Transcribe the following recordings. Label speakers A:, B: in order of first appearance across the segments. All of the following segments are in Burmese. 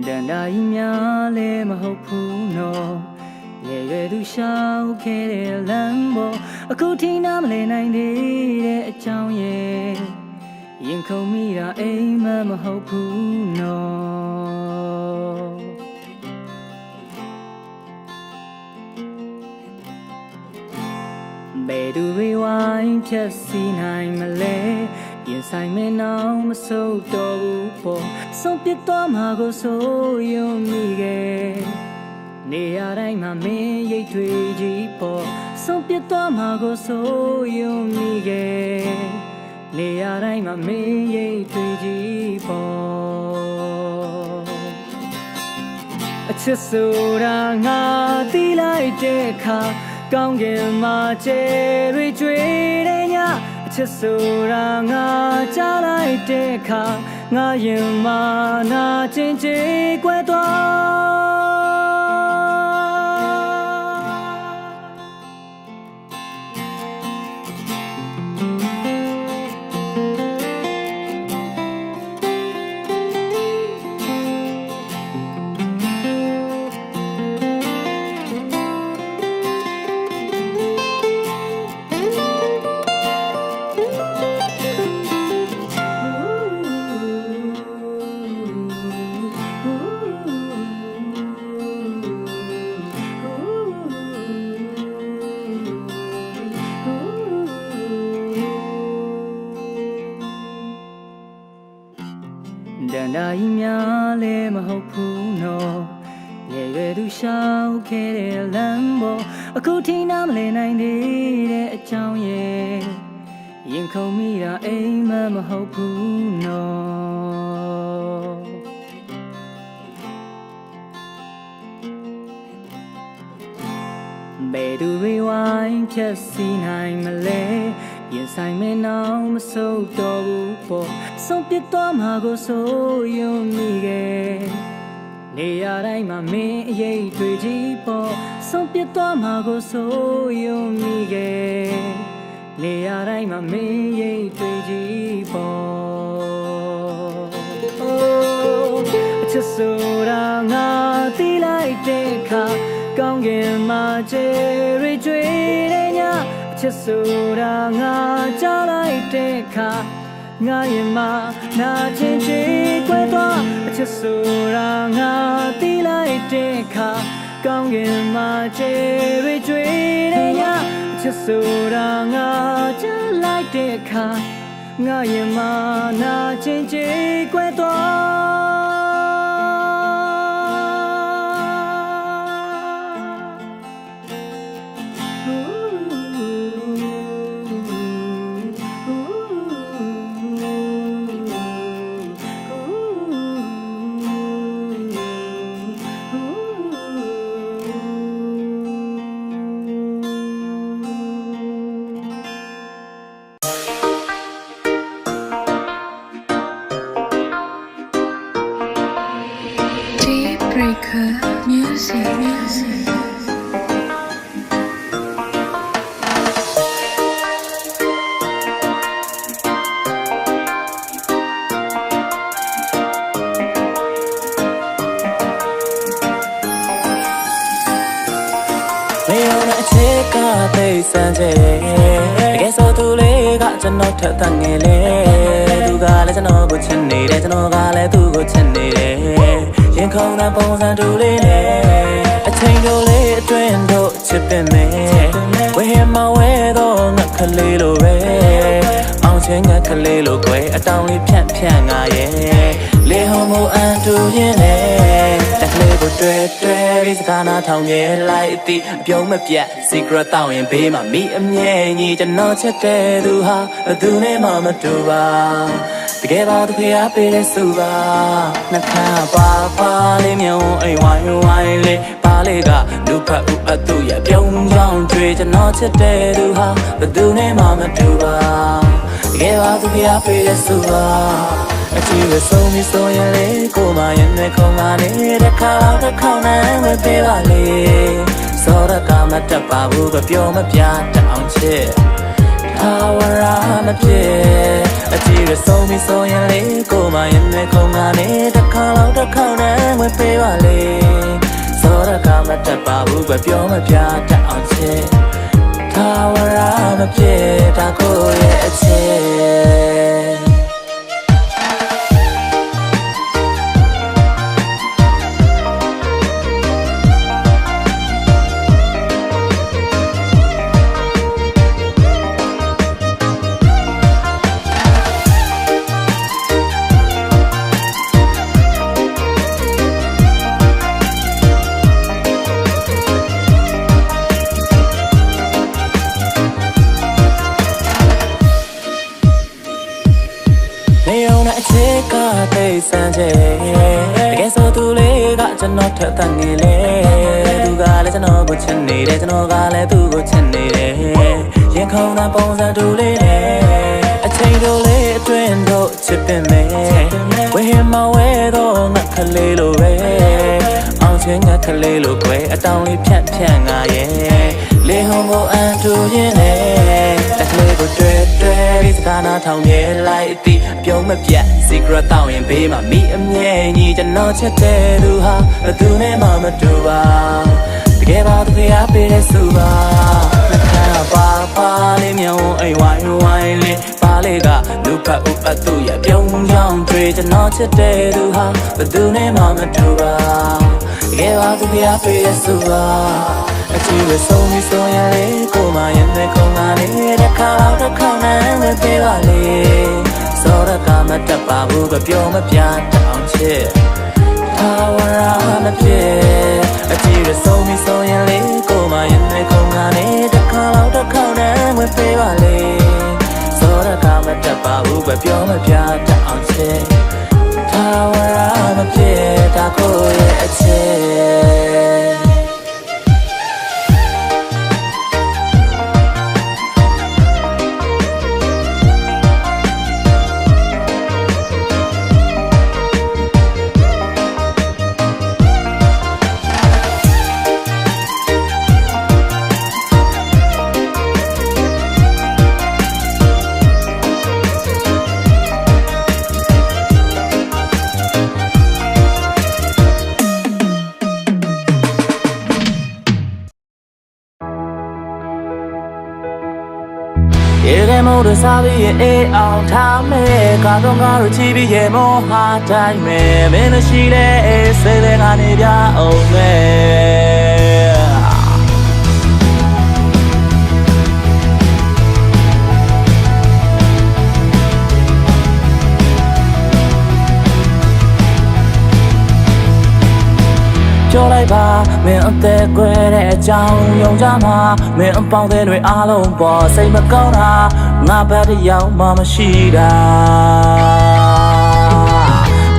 A: တန်တာကြီးများလည်းမဟုတ်ဘူးနော်ငယ်ရွယ်သူရှောက်ခဲ့တဲ့လမ်းပေါ်အခုထိနားမလည်နိုင်သေးတဲ့အကြောင်းရဲ့ရင်ခုန်မိတာအိမ်မမဟုတ်ဘူးနော်ဘယ်သူတွေဝိုင်းဖြတ်စီနိုင်မလဲရင်ဆိုင်မနောက်မဆိုးတော့ဘူးပေါ့ဆုံးပြစ်သွားမှာကိုဆိုယုံမိခဲ့နေရတိုင်းမှာမင်းရိတ်တွေကြီးပေါ့ဆုံးပြစ်သွားမှာကိုဆိုယုံမိခဲ့နေရတိုင်းမှာမင်းရိတ်တွေကြီးပေါ့အချစ်ဆိုတာငါသိလိုက်တဲ့အခါကောင်းကင်မှာကျဲတွေကျွေးတဲ့ညအချစ်ဆိုတာငါကြားလိုက်တဲ့အခါငါရင်မာနာချင်းချေကွဲတန်တာကြီးများလည်းမဟုတ်ဘူးနော်ငယ်ရွယ်သူရှောက်ခဲ့တဲ့လမ်းပေါ်အခုထိနားမလည်နိုင်သေးတဲ့အကြောင်းရဲ့ရင်ခုန်မိတာအိမ်မမဟုတ်ဘူးနော်ဘယ်သူတွေဝိုင်းဖြတ်စီနိုင်မလဲရင်ဆိုင်မနောက်မဆိုးတော့ဘူးပေါ့ဆုံးပြစ်သွားမှာကိုဆိုယုံမိခဲ့နေရတိုင်းမှာမင်းအရေးတွေကြီးပေါ့ဆုံးပြစ်သွားမှာကိုဆိုယုံမိခဲ့နေရတိုင်းမှာမင်းရိတ်တွေကြီးပေါ့အချစ်ဆိုတာငါသိလိုက်တဲ့အခါကောင်းကင်မှာကျဲတွေကျွေးတဲ့ညအချစ်ဆိုတာငါကြားလိုက်တဲ့အခါငါရင်မာနာချင်းချေကွဲသွားအချစ်ဆိုတာငါသိလိုက်တဲ့အခါကောင်းကင်မှာကျဲတွေကျွေးတဲ့ညအချစ်ဆိုတာငါကြားလိုက်တဲ့အခါငါရင်မာနာချင်းချေကွဲ
B: Breaker music.
C: 没有那切个对三节，给手头嘞个真闹特当个嘞，都个嘞真闹不亲你嘞，真闹个嘞都不亲你嘞。ရင်ခုန်တဲ့ပုံစံတူလေးနဲ့အချိန်တိုလေးအတွင်းတို့ချစ်ပင်မယ်ဝေဟမဝဲတော့ငါကလေးလိုပဲအောင်ချင်းငါကလေးလိုကွယ်အတောင်လေးဖြန့်ငါရဲ့လေဟုံမအန်တူရင်လေတက်ကလေးကိုတွေ့ပြီးစကားနာထောင်မြဲလိုက်အသည့်အပြုံးမပြတ် secret တောင်းရင်ဘေးမှာမိအမြဲညီကျွန်တော်ချစ်တဲ့သူဟာဘယ်သူနဲ့မှမတူပါတကယ်ပါသူဖေးအားပေးတဲ့စုပါနှခမ်းပါလေးမြုံအိမ်ဝိုင်းလေးပါလေးကလူဖတ်ဦးအတူရပြုံးကြောင်းတွေ့ကျွန်တော်ချစ်တဲ့သူဟာဘယ်သူနဲ့မှမတူပါတကယ်ပါသူဖေးအားပေးတဲ့စုပါအချီးဝဆုံးပြီးဆိုရင်လေကိုမရင်နဲ့ခုံကနေတစ်ခါနဲ့ဝယ်ပေးပါလေစောရကမတတ်ပါဘူးကပြောမပြတအောင်ချစ်ထာဝရမဖြစ်အချီးဝဆုံးပြီးဆိုရင်လေကိုမရင်နဲ့ခုံကနေတစ်ခါနဲ့ ဝင်ပေးပါလေစောရကမတက်ပါဘူးပဲပြောမပြတတ်အောင်ချစ်ထာဝရမဖြစ်တာကိုရဲ့အချစ်အချစ်ကသိစမ်းချေတကယ်ဆိုသူလေးကကျွန်တော်ထက်တန်နေလေသူကလည်းကျွန်တော်ကိုချစ်နေတယ်ကျွန်တော်ကလည်းသူ့ကိုချစ်နေတယ်ရင်ခုန်တဲ့ပုံစံတူလေးနဲ့အချိန်တို့လေးအတွင်းတို့ချစ်ပင်မယ်ဝေးမဝဲတော့ငါကလေးလိုပဲအောင်ချင်းငါကလေးလိုကွယ်အတောင်လေးဖြန့်ငါရဲ့လေဟုံကိုအန်တူရင်လေတက်ကလေးကိုတွေ့ဒီစကားနာထောင်မြဲလိုက်အတိအပြုံးမပြတ် secret တောင်းရင်ဘေးမှာမိအမြဲညီကျွန်တော်ချစ်တဲ့သူဟာဘယ်သူနဲ့မှမတူပါတကယ်ပါသူရပေးတဲ့စုပါလက်ခံပါလေးမြောင်းအိမ်ဝိုင်းလေးပါလေးကလူဖတ်ဥပတ်သူရပြုံးကြောင်းတွေ့ကျွန်တော်ချစ်တဲ့သူဟာဘယ်သူနဲ့မှမတူပါတကယ်ပါသူရပေးတဲ့စုပါအချီးဝဆုံးပြီးဆိုရင်လေကိုမရင်နဲ့ခုံလာနေတဲ့ခါတော့ခေါင်းနဲ့ဝင်ပေးပါလေစောရကမတက်ပါဘူးပဲပြောမပြတောင်းချစ်ထာဝရမဖြစ်အချီးဝဆုံးပြီးဆိုရင်လေကိုမရင်နဲ့ခုံလာနေတဲ့ခါတော့ခေါင်းနဲ့ဝင်ပေးပါလေစောရကမတက်ပါဘူးပဲပြောမပြတောင်းချစ်ထာဝရမဖြစ်တာကိုရဲ့အချစ်ရေထဲမို့လို့စားပြီးရင်အေးအောင်ထားမယ်ကတော့ငါတို့ချီးပြီးရေမောဟာတိုင်းမယ်မင်းတို့ရှိတဲ့အေးစိတ်တွေကနေပြအောင်မယ်ပြောလိုက်ပါမင်းအသက်ကွယ်တဲ့အကြောင်းယုံကြမှာမင်းအပေါင်းတွေအားလုံးပေါ်စိတ်မကောင်းတာငါဘက်တယောက်မှမရှိတာ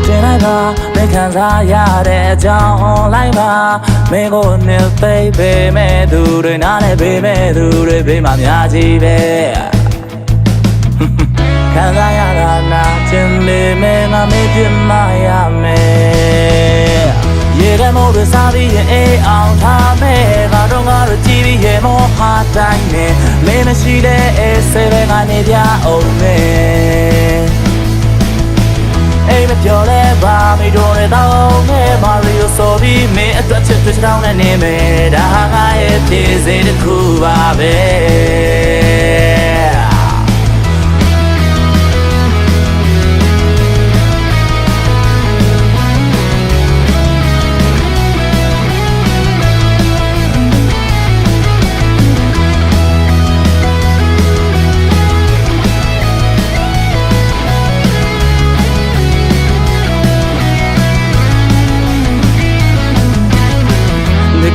C: တင်လိုက်ပါမင်းခံစားရတဲ့အကြောင်း online ပါမင်းကိုနေပေးပေးမဲ့သူတွေနားနဲ့ပေးမဲ့သူတွေပေးမှများကြီးပဲခံစားရတာနာကျင်လေမဲငါမေးပြမရမယ်ရေထဲမို့လို့စားပြီးရင်အေးအောင်ထားမယ်ကတော့ငါတို့ကြည့်ပြီးရေမောဟာတိုင်းနဲ့မင်းမရှိတဲ့အေးစိတ်တွေကနေပြအောင်မယ်အိမ်မပြောလဲပါမိတို့နဲ့တောင်းမယ်မာရီယိုဆိုပြီးမင်းအတွက်ချစ်တွေ့ချောင်းနဲ့နေမယ်ဒါဟာငါရဲ့ဖြစ်စေတစ်ခုပါပဲ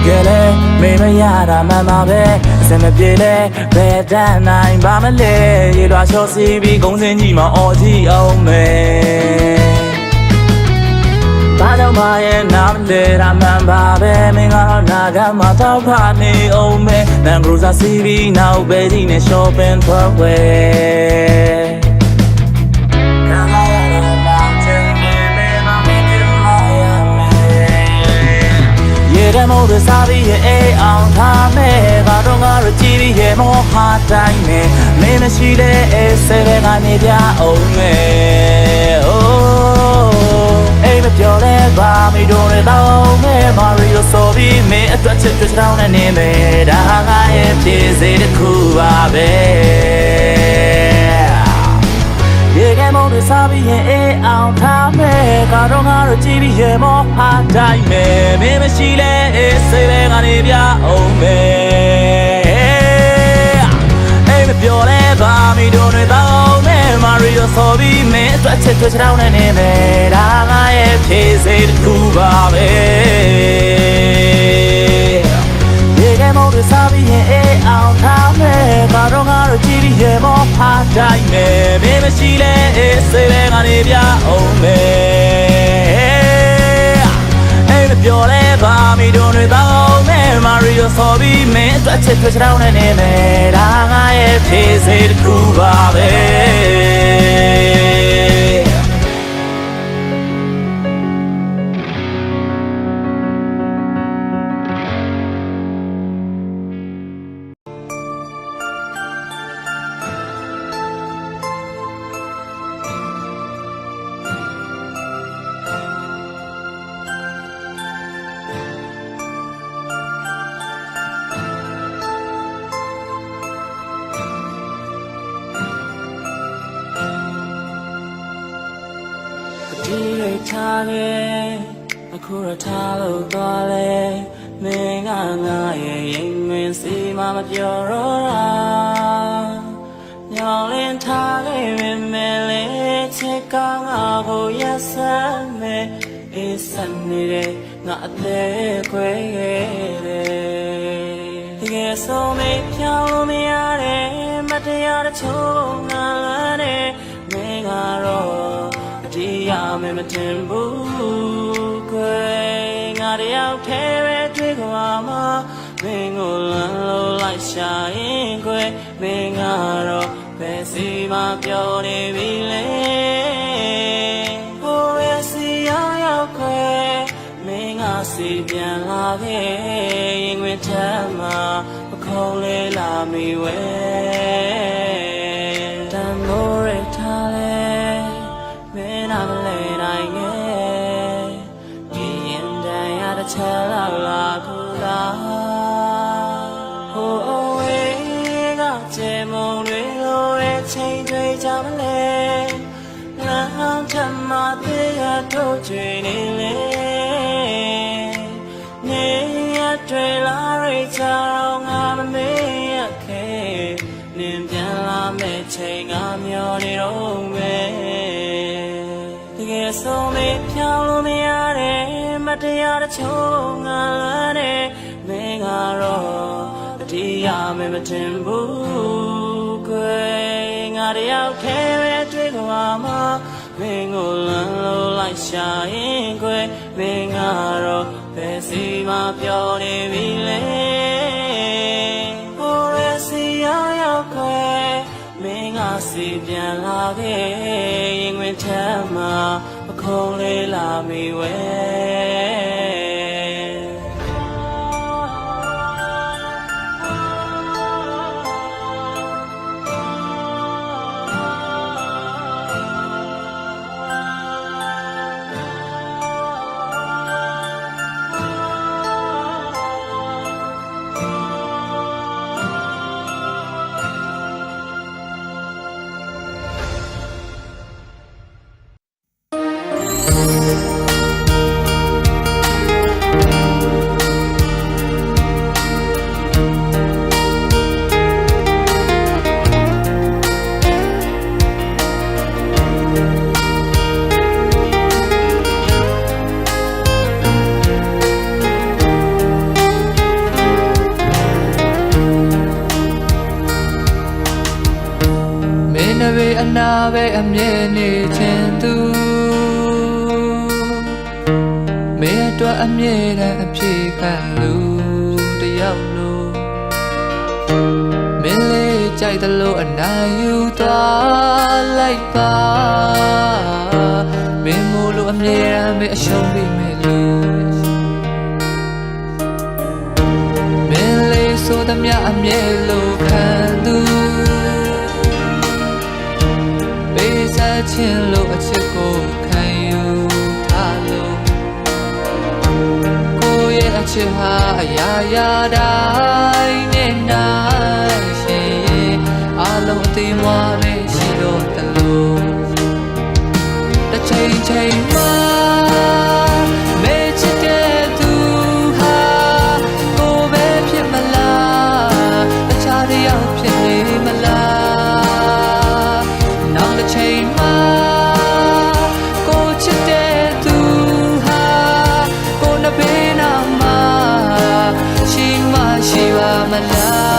C: ကလေးမင်းမရတာမှန်ပါပဲအစမပြေလဲဘယ်တန်းနိုင်ပါမလဲရေလွှာချောစီပြီးဂုံးစင်းကြီးမှာအော်ကြည့်အောင်မယ်ဘာကြောင့်မရဲ့နာမလဲတာမှန်ပါပဲမင်းကတော့နာကမှာတောက်ဖာနေအောင်မယ်နန်ဂရိုဇာစီပြီးနောက်ပဲကြီးနဲ့ shopping ထွက်ဝဲရေမို့လို့စားပြီးရင်အေးအောင်ထားမယ်ကတော့ငါတို့ကြည့်ပြီးရေမောဟာတိုင်းနဲ့မင်းမရှိတဲ့အေးစိတ်တွေကနေပြအောင်မယ်အိုးအိမ်မပြောလဲပါမိတို့တွေ တောင်းမဲ့မာရီယိုဆိုပြီးမင်းအတွက်ချစ်တွေ့တောင်းနေမယ်ဒါငါရဲ့ဖြစ်စေတစ်ခုပါပဲရေကဲမုန်းတွေစားပြီးရင်အေးအောင်ထားမယ်ကတော့ငါတို့ကြည့်ပြီးရေမောအားတိုင်းမယ်မင်းမရှိလဲအေးစိတ်ပဲကနေပြအောင်မယ်အိမ်မပြောလဲပါမီတို့တွေတောင်းမယ်မာရီယိုဆိုပြီးမင်းအတွက်ချစ်တွေ့တောင်းနေမယ်ဒါငါရဲ့ဖြစ်စေတစ်ခုပါပဲရေကဲမုန်းတွေစားပြီးရင်အေးအောင်ထားမယ်ကတော့ငါတို့ကြည့်ပြီးရေမောအားတိုင်းမယ်မင်းမရှိလဲအေးစိတ်ပဲကနေပြအောင်မယ်အိမ်မပြောလဲပါမီတို့တွေတောင်းမယ်မာရီယိုဆိုပြီးမင်းအတွက်ချစ်တွေ့တောင်းနေမယ်ဒါငါရဲ့ဖြစ်စေတစ်ခုပါပဲဒီရိတ်ထားခဲ့အခုရထားလို့သွားလဲမင်းကငါရဲ့ရင်ဝင်စီမမပြောတော့တာညောင်လင်းထားခဲ့ရင်မဲလေချစ်ကငါကိုရက်စမ်းမယ်အေးစမ်းနေတဲ့ငါအသေးခွဲခဲ့တယ်တကယ်ဆုံးမပြောင်းလို့မရတဲ့မတရားတစ်ချို့ငါလမ်းနဲ့မင်းကတော့ဒီရမယ်မတင်ဘူးခွေငါတယောက်ထဲပဲတွေ့ကြမှာမင်းကိုလမ်းလို့လိုက်ရှာရင်ခွေမင်းကတော့ဘယ်စီမှပြောနေပြီလဲဟိုရဲ့စီရောက်ခွေမင်းကစီပြန်လာခဲ့ရင်ဝင်ထမ်းမှာမခုံးလေးလာမိဝဲတန်မိုးရထားလဲI'm late again. Being there at the la Oh, we got them on the change way jamale. Now, Tamma, they are training. Nay, a trailer, it's around a me. Okay, Nimbella may take on your own way. So meပြောင်းလို့မရတဲ့မတရားတစ်ချို့ငါလည်းနဲ့မင်းကတော့တတိယမမတင်ဘူးကွယ်ငါတယောက်ထဲပဲတွေ့ကြမှာမင်းကိုလမ်းလို့လိုက်ရှာရင်ကွယ်မင်းကတော့ဘယ်စီမှပြောနေပြီလဲဟိုရဲ့စီရောက်ကွယ်မင်းကစီပြန်လာခဲ့ရင်ဝင်ထမ်းမှာခုံးလေးလာမိဝဲအနာပဲအမြဲနေခြင်းသူမင်းအတွက်အမြဲတမ်းအဖြေခံလို့တယောက်လို့မင်းလေးကြိုက်တယ်လို့အနိုင်ယူသွားလိုက်ပါမင်းမို့လို့အမြဲတမ်းမင်းအရှုံးပေးမယ်လို့မင်းလေးဆိုသမျှအမြဲလို့ခံသူချင်လို့အချစ်ကိုခံယူထားလို့
D: စ်ဟာအရာရာတိုင်းနဲ့နိုင်ရှင်အလုံးအသေးမွားလေးရှိတော့တလို့တစ်ချိန်ချိန်မှာမေ့ချစ်တဲ့သူဟာကိုယ်ပဲဖြစ်မလားတခြားတစ်ယောက်ဖြစ်နေမလားနောက်တစ်ချိန်မှာကိုချစ်တဲ့သူဟာကိုနှစ်ဘေးနာမှာရှိမရှိပါမလား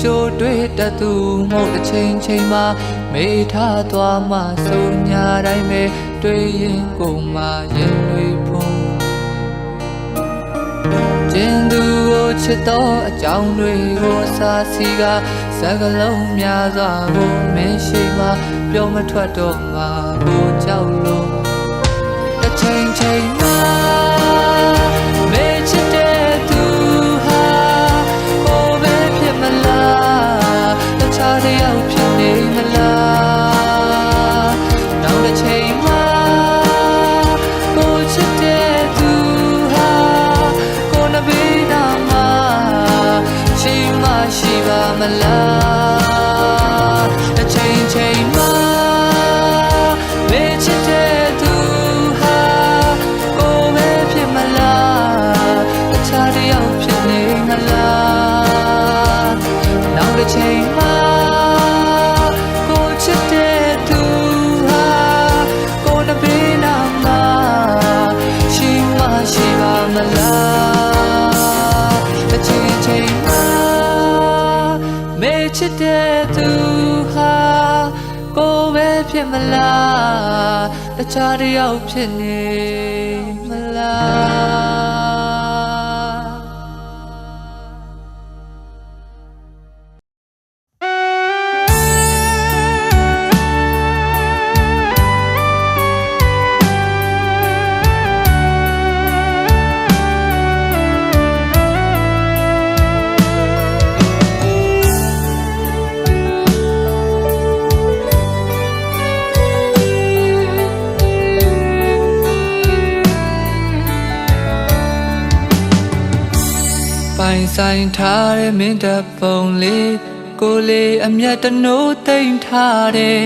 D: ကြိုတွေ့တတ်သူမဟုတ်တစ်ချိန်ချိန်မှာမေးထားသွားမှဆိုညာတိုင်းပဲတွေ့ရင်ကိုမှရင်တွေဖုံးကျင်းသူကိုချစ်တော့အကြောင်းတွေကိုစားစီကစကလုံးများစွာကိုမင်းရှိမှပြောမထွက်တော့မှကိုကြောက်လို့တစ်ချိန်ချိန်မှာမေးချစ်တဲ့သူဟာကိုပဲဖြစ်မလားတခြားတစ်ယောက်ဖြစ်နေမလားနောက်တစ်ချိန်မှာကိုချစ်တဲ့သူဟာကိုနှစ်ဘေးနာမှာရှိမရှိပါမလားတစ်ချိန်ချိန်မှာမေ့ချစ်တဲ့သူဟာကိုပဲဖြစ်မလားတခြားတစ်ယောက်ဖြစ်နေမလားနောက်တစ်ချိန်မှာကိုချစ်တဲ့သူဟာကိုနှစ်ဘေးနာမှာရှိမရှိပါမလားတစ်ချိန်ချိန်မှာမေ့ချစ်တဲ့သူဟာကိုပဲဖြစ်မလားတခြားတစ်ယောက်ဖြစ်နေမလားပိုင်ဆိုင်ထားတဲ့မင်းတပ်ပုံလေးကိုလေးအမျက်တနိုးသိမ့်ထားတဲ့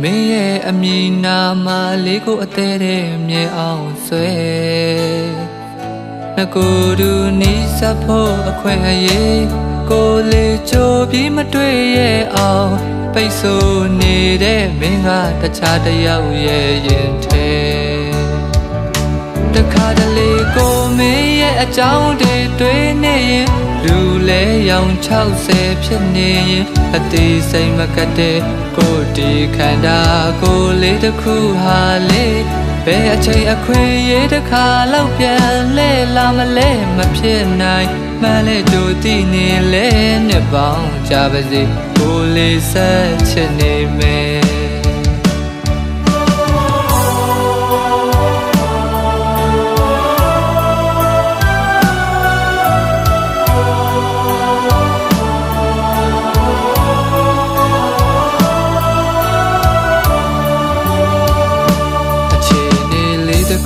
D: မင်းရဲ့အမည်နာမလေးကိုအသေးတဲ့မြဲအောင်ဆွဲငကိုတူနီးစပ်ဖို့အခွင့်အရေးကိုလေးကြိုပြီးမတွေ့ရဲ့အောင်ပိတ်ဆို့နေတဲ့မင်းကတခြားတစ်ယောက်ရဲ့ရင်ထဲတခါတလေကိုမင်းရဲ့အကြောင်းတွေတွေ့နေရင်လူလဲရောင်60ဖြစ်နေရင်အသေးစိတ်မကတဲ့ကိုဒီခန္ဓာကိုလေးတစ်ခုဟာလေဘယ်အချိန်အခွင့်ရေးတစ်ခါလောက်ပြန်လဲလာမလဲမဖြစ်နိုင်မှန်လဲကြိုသိနေလဲနှစ်ပေါင်းကြပါစေကိုလေးဆက်ချစ်နေမယ်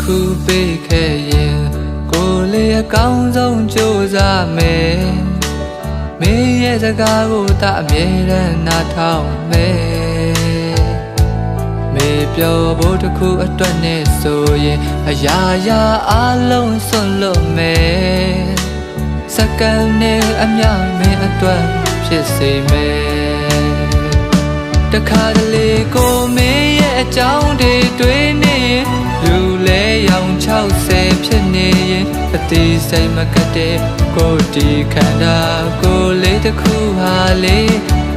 D: ခုပေးခဲ့ရင်ကိုလေးအကောင်းဆုံးကြိုးစားမယ်မင်းရဲ့စကားကိုသာအမြဲတမ်းနားထောင်မယ်မေပြောဖို့တစ်ခုအတွက်နဲ့ဆိုရင်အရာရာအလုံးစွန့်လွတ်မယ်စက္ကန့်နဲ့အမြမင်းအတွက်ဖြစ်စေမယ်တခါတလေကိုမင်းရဲ့အကြောင်းတွေတွေ့နေလူလဲရောင်60ဖြစ်နေရင်အသေးစိတ်မကတဲ့ကိုဒီခန္ဓာကိုလေးတစ်ခုဟာလေ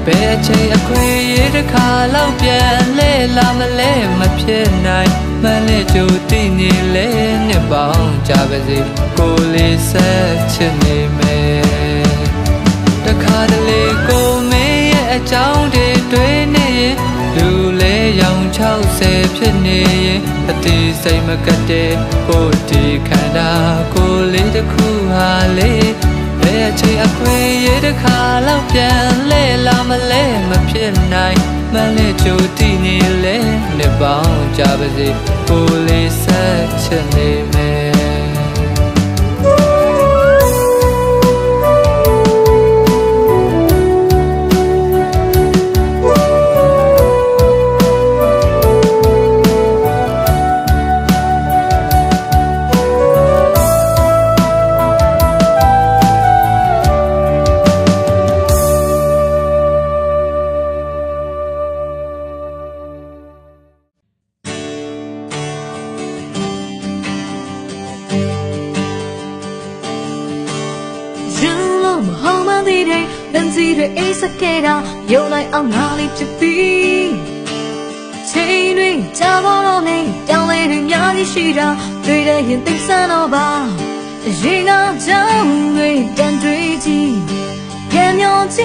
D: ဘယ်အချိန်အခွင့်ရေးတစ်ခါလောက်ပြန်လဲလာမလဲမဖြစ်နိုင်မှန်လဲကြိုသိနေလဲနှစ်ပေါင်းကြပါစေကိုလေးဆက်ချစ်နေမယ် တလေကိုမင်းရဲ့အကြောင်းတွေတွေးနေရင်လူလဲရောင်60ဖြစ်နေရင်အသေးစိတ်မကတ်တဲ့ကိုယ်ဒီခန္ဓာကိုယ်လေးတစ်ခုဟာလေဘယ်အချိန်အခွင့်ရတစ်ခါလောက်ပြန်လဲလာမလဲမဖြစ်နိုင်မလဲကြိုတည်နေလဲနှစ်ပေါင်းကြပါစေကိုယ်လေးဆက်ချင်နေမယ်
E: 人自对一色给到，又来往哪里去比？情侣家暴了你，掉泪的压力虚着，对着眼顶三老吧，一个将对单对击，眼有几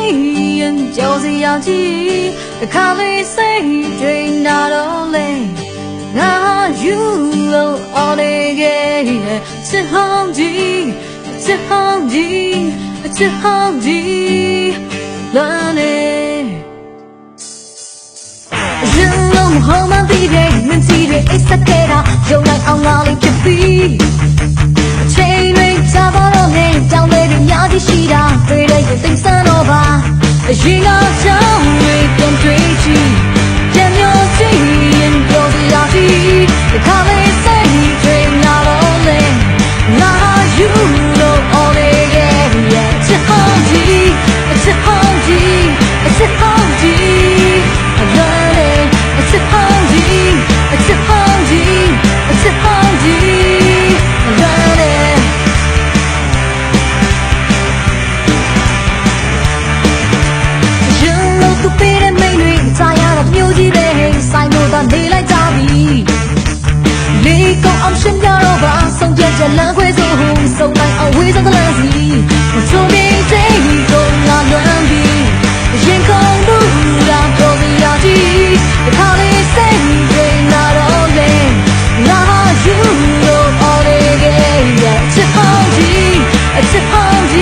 E: 眼就是要记，看你谁追那都累，那有了我的给，是好几，是好几。只好记了你，人龙后满地铁，人气对一撒给他，又来往哪里去比？情侣家暴了你，将泪的压低西达，对着眼顶三罗吧，一个将对点对击，眼有几眼就是要记，看你谁追那都累，那有了我的。只好记，只好记，只好记，了嘞，只好记，只好记，只好记，了嘞。人老都变得美女，咋样的牛几类，才能到你来找你？你讲俺身家老板，送点钱来回走，送来俺为啥子垃圾？我聪明这个那乱比，眼空不让就是要记，靠你谁对那都累，那有了我的给，只好记，只好记，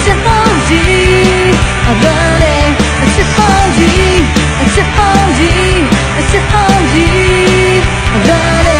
E: 只好记，了嘞，只好记，只好记，只好记，了嘞。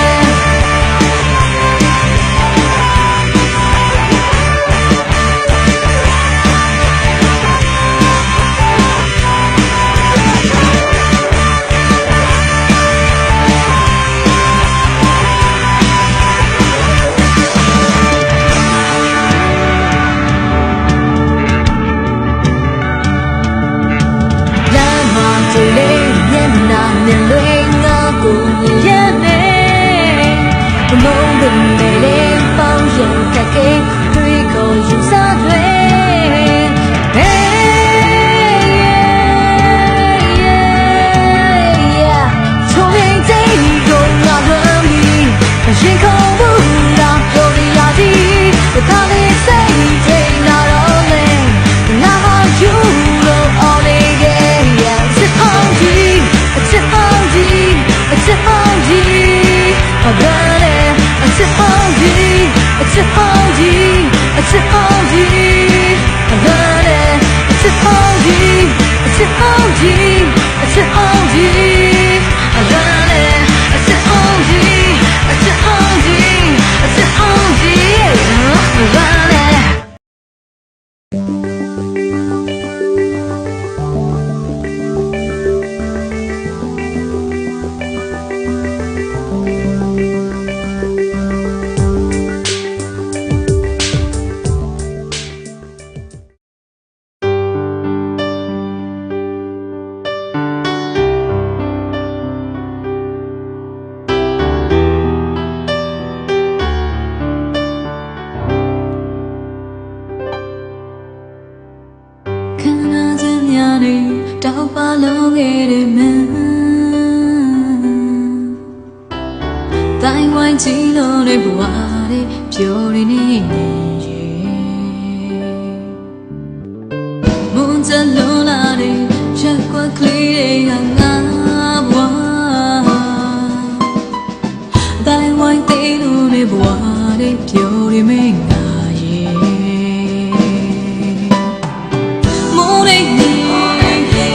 E: တောက်ပါလုံးခဲ့တဲ့မင်းတိုင်းဝိုင်းချီလို့တဲ့ဘဝတွေပြောရနေနေမူ Salonare, Chakwa Clee, Angabwa. Thy white day, Lune Boade, Pure Menga. Morning,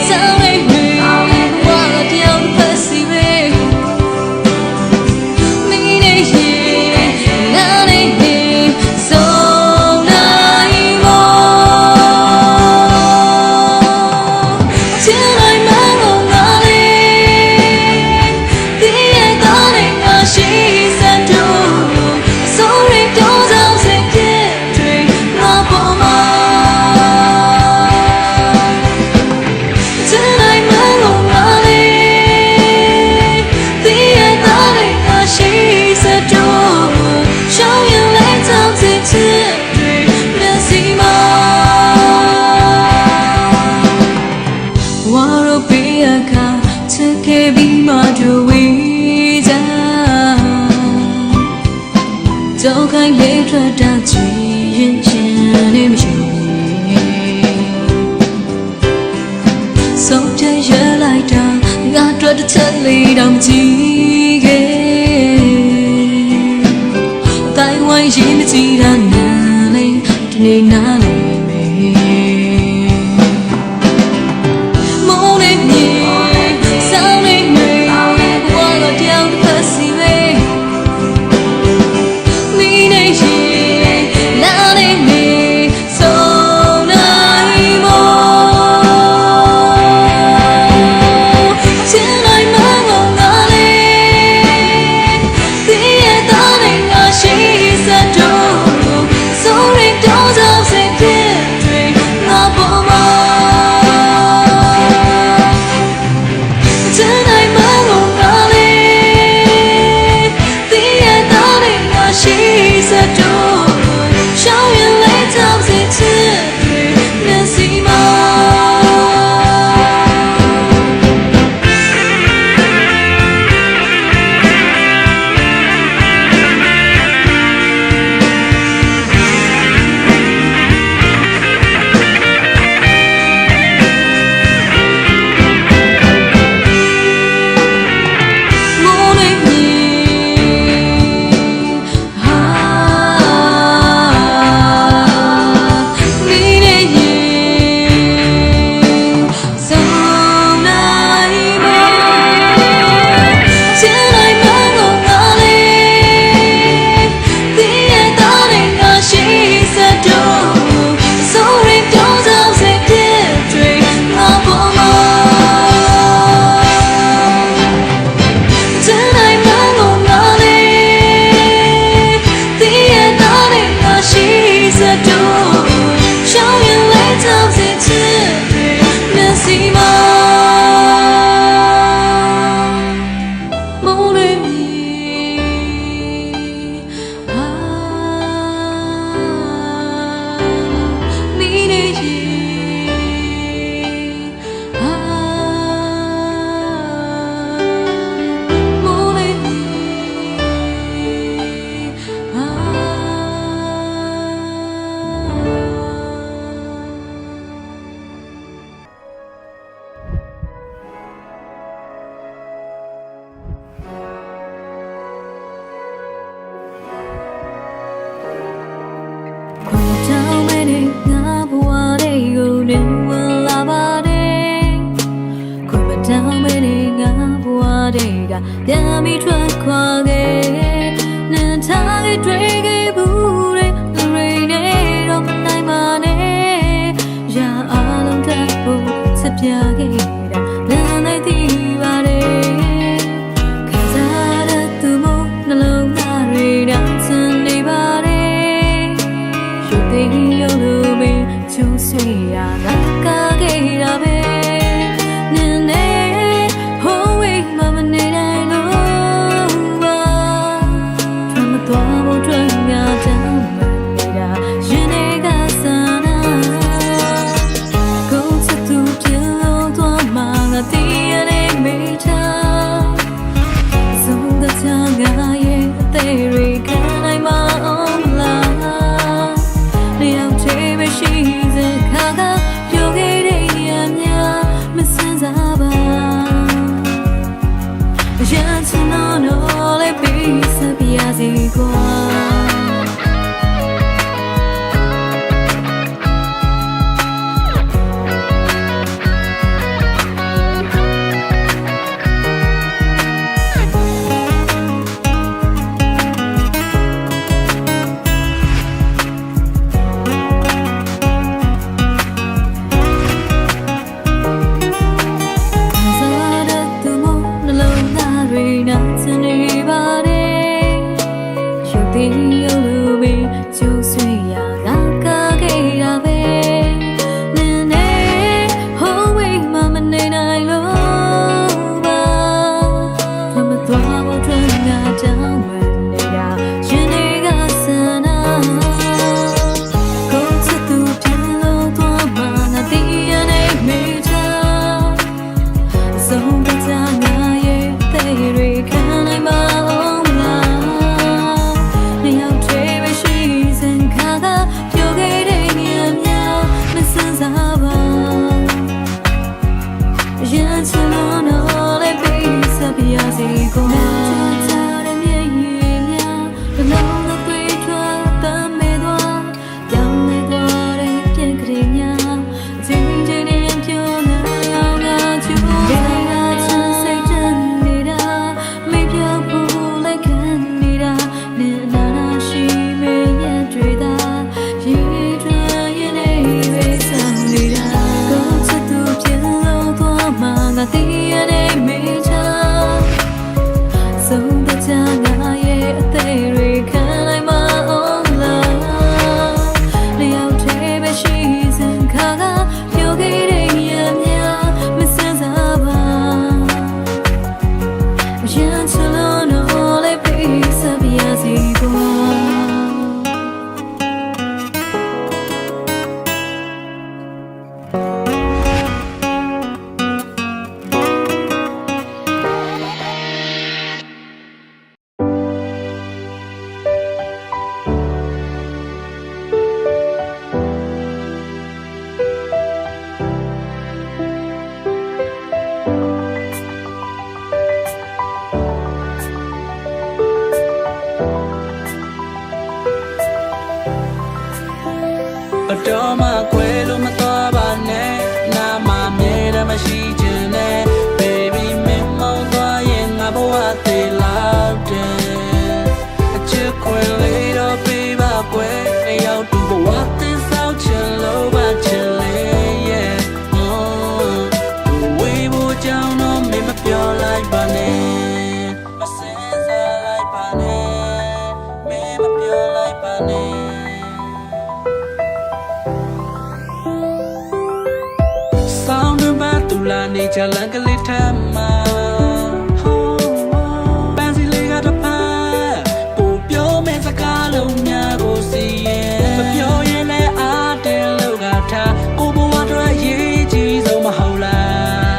E: sounding, what young Percy. Don't kind later dance in Chin So change your light down, got to tell it I'm tea. Taiwan Jimmy and Nally, Nally. Yummy truck quaggy, Nantagi draggy booty, the rainy of my money. Ya alum tapu, Sapiagi, Nana Divare. Kazada to move, the low marina, Sunday body. Should they you me to see a Nakagi? She's a
C: တော်မှခွဲလို့မသွားပါနဲ့နာမမြဲတမ်းမရှိခြင်းနဲ့ baby မင်းမောင်းသွားရင်ငါဘဝသေးလောက်တယ်အချစ်ခွဲလေးတော့ပေးပါကွယ်အရောက်တူဘဝသေးဆောက်ချင်လို့ပါချင်လေ yeah ဝေးဖို့ကြောင့်တော့မင်းမပြောလိုက်ပါနဲ့မစင်စားလိုက်ပါနဲ့မင်းမပြောလိုက်ပါနဲ့ဆောင်းတွင်ပါတူလာနေချလန်ကလေးထမ်းမှာပန်းစီလေးကတပန်းပို့ပြောမဲ့စကားလုံးများကိုစီရင်မပြောရင်လည်းအားတင်လို့ကထားကိုဘဝအတွက်ရေးကြီးဆုံးမဟုတ်လား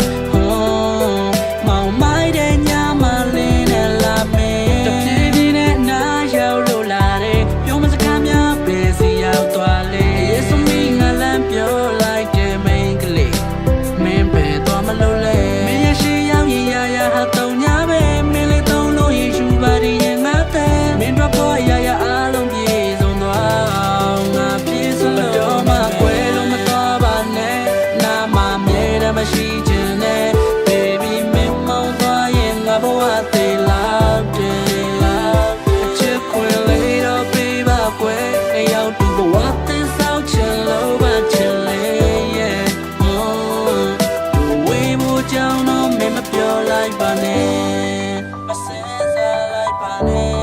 C: မောင်မိုက်တဲ့ညမလင်းနဲ့လာမယ်တပြေးပြေးနဲ့နားရောက်လို့လာတယ်ပြောမစကားများပဲစီရောက်သွားလေယေဆုမီငါလမ်းပြောလိုက်တယ်မင်းကလေးမင်းပဲသွားမလို့လေမင်းရရှိရောက်ရင်ရာရာဟာတုံညာပဲမင်းလေးသုံးလို့ယေရှုပါဒီရင်ငါတဲ့မင်းတို့ပေါ်ရာရာအားလုံးပြေဆုံးသွားအောင်ငါပြေဆုံးလို့တော့မကွယ်လို့မသွားပါနဲ့နာမမြဲတမ်းမရှိခြင်းနဲ့ baby မင်းမောင်းသွားရင်ငါဘဝသေးလောက်တယ်အချစ်ခွင်လေးတော့ပေးပါကွယ်အရောက်တူဘဝသေးဆောက်ချင်လို့ပါချင်လေ yeah ဝေးဖို့ကြောင့်တော့မင်းမပြောလိုက်ပါနဲ့မစင်စားလိုက်ပါနဲ့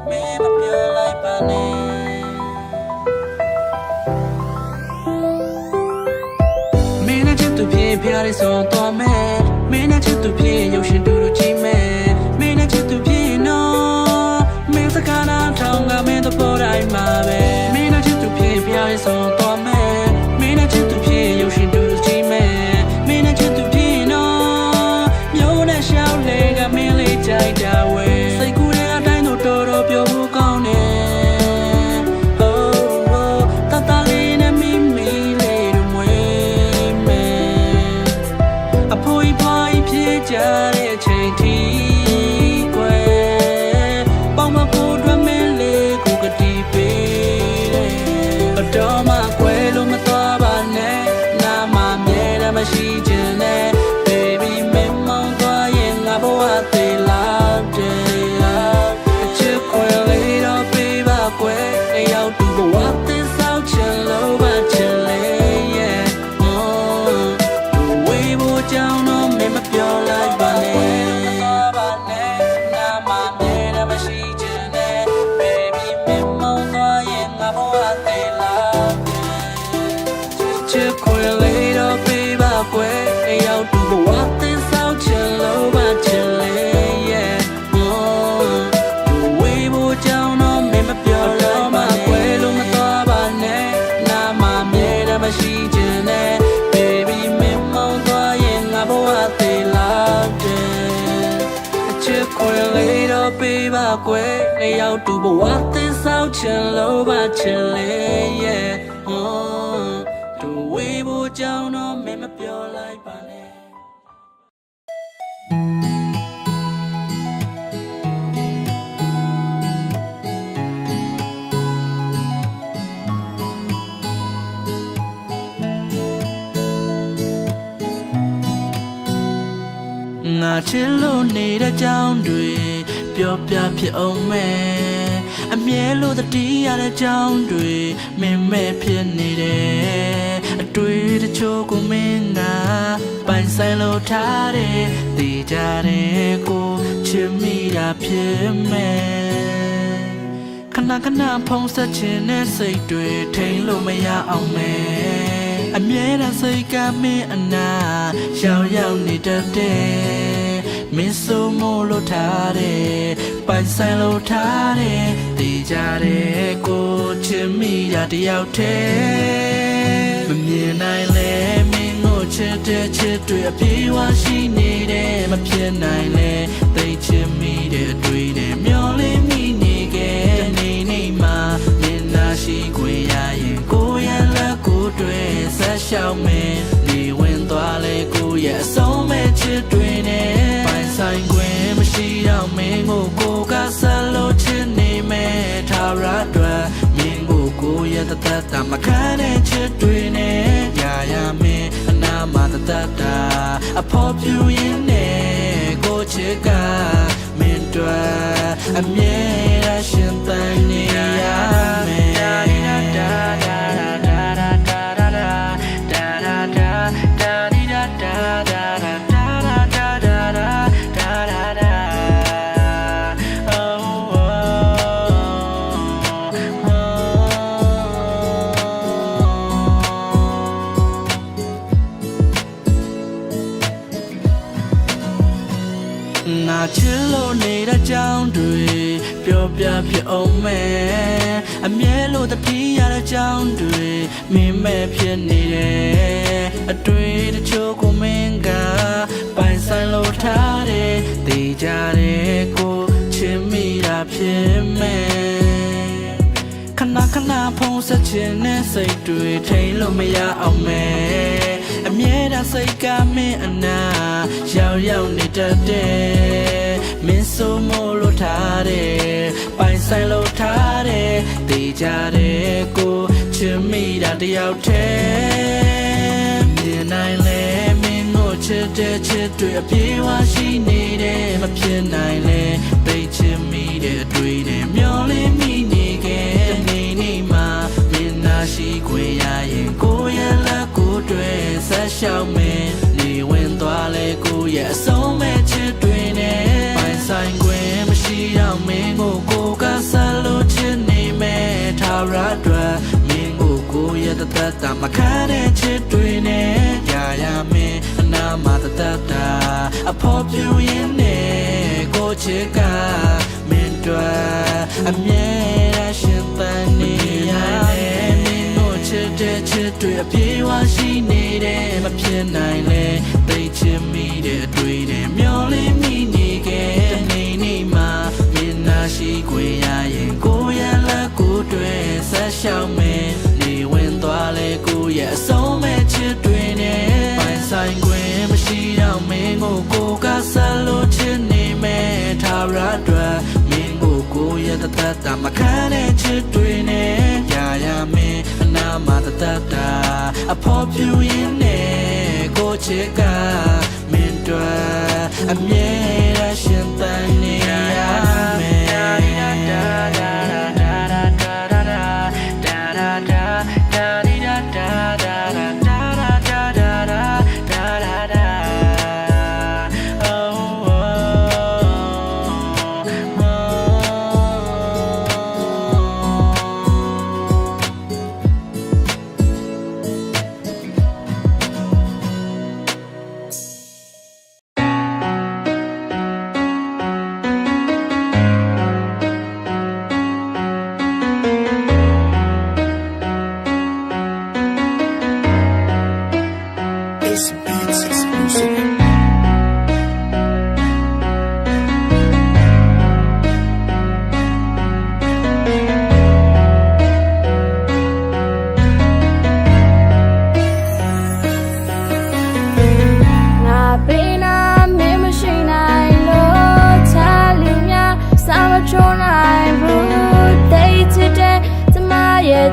C: မင်းမပြောလိုက်ပါနဲ့မင်းနဲ့ချစ်သူဖြစ်ဖျားရဆုံးတော့မယ်မင်းနဲ့ချစ်သူဖြစ်ရုပ်ရှင်တူတူကြည့်မယ်မင်းနဲ့ချစ်သူဖြစ်နော်မင်းစကားနာထောင်ကမင်းသဘောတိုင်းမှာပဲမင်းနဲ့ချစ်သူဖြစ်ဖျားရဆုံးတော့မယ်မင်းနဲ့ချစ်သူဖြစ်ရုပ်ရှင်တူတူကြည့်မယ်မင်းနဲ့ချစ်သူဖြစ်နော်မျိုးနဲ့ရှောက်လေကမင်းလေးကြိုက်တာဝဲစိတ်ကူးတဲ့အတိုင်းတော့တော်တော်ပြောဖို့ကောင်းတယ်ကြတဲ့ချိန်ထိကွယ်ပေါင်းမကိုတွေ့မင်းလေးကိုကတိပေးတယ်အတော်မှကွယ်လို့မသွားပါနဲ့နာမမြဲတမ်းမရှိခြင်းနဲ့ baby မင်းမောင်းသွားရင်ငါဘဝသေးလောက်တယ်အချစ်ခွယ်လေးတော့ပေးပါကွယ်အရောက်တူဘဝသေးဆောက်ချင်လို့ပါချင်လေ yeah ဝေးဖို့ကြောင့်တော့မင်းမပြောလိုက်ပါနဲ့နာမမြဲတမ်းမရှိခြင်းနဲ့ baby မင်းမောင်းသွားရင်ငါဘဝသေးလောက်ချစ်ခွေလေးတော့ပေးပါကွယ်အရောက်တူဘဝသေးဆောက်ချင်လို့ပါချင်လေ yeah ဝေးဖို့ကြောင့်တော့မင်းမပြောလိုက်ပါနဲ့ကွယ်လို့မသွားပါနဲ့နာမမြဲတမ်းမရှိခြင်းနဲ့ baby မင်းမောင်းသွားရင်ငါဘဝသေးလောက်တယ်အချစ်ခွေလေးတော့ပေးပါကွယ်အရောက်တူဘဝသေးဆောက်ချင်လို့ပါချင်လေ yeah တို့ဝေးဖို့ကြောင့်တော့မင်းမပြောလိုက်ပါနဲ့ငါချစ်လို့နေတဲ့ကြောင်းတွေပျော်ပြဖြစ်အောင်မယ်အမြဲလို့တတိရတဲ့ကြောင်းတွေမင်းမဲ့ဖြစ်နေတယ်အတွေ့တချို့ကိုမင်းကပိုင်ဆိုင်လို့ထားတယ်တည်ကြတယ်ကိုချစ်မိတာဖြစ်မယ်ခဏခဏဖုံးဆက်ချင်တဲ့စိတ်တွေထိန်လို့မရအောင်မယ်အမြဲတမ်းစိတ်ကမင်းအနာရောက်ရောက်နေတတ်တယ်မင်းဆိုမို့လို့ထားတယ်ပိုင်ဆိုင်လို့ထားတယ်တည်ကြတယ်ကိုချစ်မိတာတယောက်တည်းမမြင်နိုင်လဲမင်းကိုချစ်တဲ့ချစ်တွေအပြေးဝရှိနေတယ်မဖြစ်နိုင်လဲသိချစ်မိတဲ့အတွေ့နဲ့မျောလေးမိနေခဲ့နေနေမှာမျက်နှာရှိခွေရရင်ကိုရလက်ကိုတွေ့ဆက်ရှောက်မင်းနေဝင်သွားလဲကိုရဲ့အဆုံးမဲ့ချစ်တွေနဲ့ပိုင်ဆိုင်ခွင့်မရှိတော့မင်းကိုကဆက်လို့ချစ်နေမယ်ထာဝရအတွက်မင်းကိုရဲ့တသက်တာမခံနဲ့
F: တွေနဲ့ကြာရမင်းအနာမတတတာအဖော်ပြူရင်းနဲ့ကိုချစ်ကမင်းတို့အမြဲတမ်းရှင်သန်နေရမယ်ငါချစ်လို့နေတဲ့ကြောင်းတွေပြောပြဖြစ်အောင်မယ်အမြဲလို့တတိရတဲ့ကြောင်းတွေမင်းမဲ့ဖြစ်နေတယ်အတွေ့တချို့ကိုမင်းကပိုင်ဆိုင်လို့ထားတယ်သိကြတယ်ကိုချစ်မိတာဖြစ်မယ်ခဏခဏဖုံးဆက်ချင်တဲ့စိတ်တွေထိန်လို့မရအောင်မယ်အမြဲတမ်းစိတ်ကမင်းအနာရောက်နေတတ်တယ်မင်းဆိုမို့လို့ထားတယ်ပိုင်ဆိုင်လို့ထားတယ်သိကြတယ်ကိုချစ်မိတာတယောက်တည်းမြင်နိုင်လေမင်းကိုချစ်တဲ့ချစ်တွေအပြေဝရှိနေတယ်မဖြစ်နိုင်လေသိချစ်မိတဲ့အတွေ့နဲ့မျောလင်းမိနေခဲ့နေနေမှာမင်းနာရှိခွေရရင်ကိုရဲ့လက်ကိုတွေ့ဆက်ရှောက်မင်းနေဝင်သွားလေကိုရဲ့အဆုံးမဲ့ချစ်တွေနဲ့ပိုင်ဆိုင်ခွင့်မရှိတော့မင်းကိုကဆက်လို့ချစ်နေမယ်ထာဝရအတွက်မင်းကိုရဲ့တသက်တာမခံတဲ့ချစ်တွေနဲ့ကြာရမင်းအနာမတသက်တာအဖော်ပြူရင်းနဲ့ကိုချစ်ကမင်းတို့အမြဲတမ်းရှင်သန်နေရတယ်မင်းကိုချစ်တဲ့ချစ်တွေအပြေဝရှိနေတယ်မဖြစ်နိုင်လေသိချင်မိတဲ့အတွေ့နဲ့မျောလင်းမိနေခဲ့နေနေမှာမင်းနာရှိခွေရရင်ကိုရဲ့လက်ကိုတွေ့ဆက်ရှောက်မင်းနေဝင်သွားလေကိုရဲ့အဆုံးမဲ့ချစ်တွေနဲ့ပိုင်ဆိုင်ခွင့်မရှိတော့မင်းကိုကဆက်လို့ချစ်နေမယ်ထာဝရအတွက်မင်းကိုရဲ့တသက်တာမခံတဲ့ချစ်တွေနဲ့ကြာရမင်းအနာမတသက်တာအဖော်ပြူရင်းနဲ့ကိုချစ်ကမင်းတို့အမြဲတမ်းရှင်သန်နေရမယ်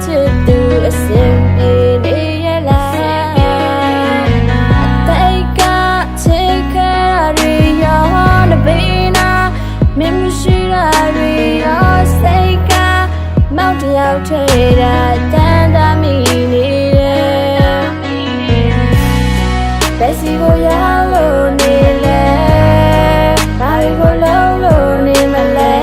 E: ချစ်သူအစင်ပြေနေရလားတိတ်ကချစ်ခဲ့ရရောနဘေးနာမင်းမရှိရရောစိတ်ကမောက်တယောက်ထဲတာတန်တာမိနေတယ်ဘယ်စီကိုရောက်လို့နေလဲဘာကိုလုံးလို့နေမလဲ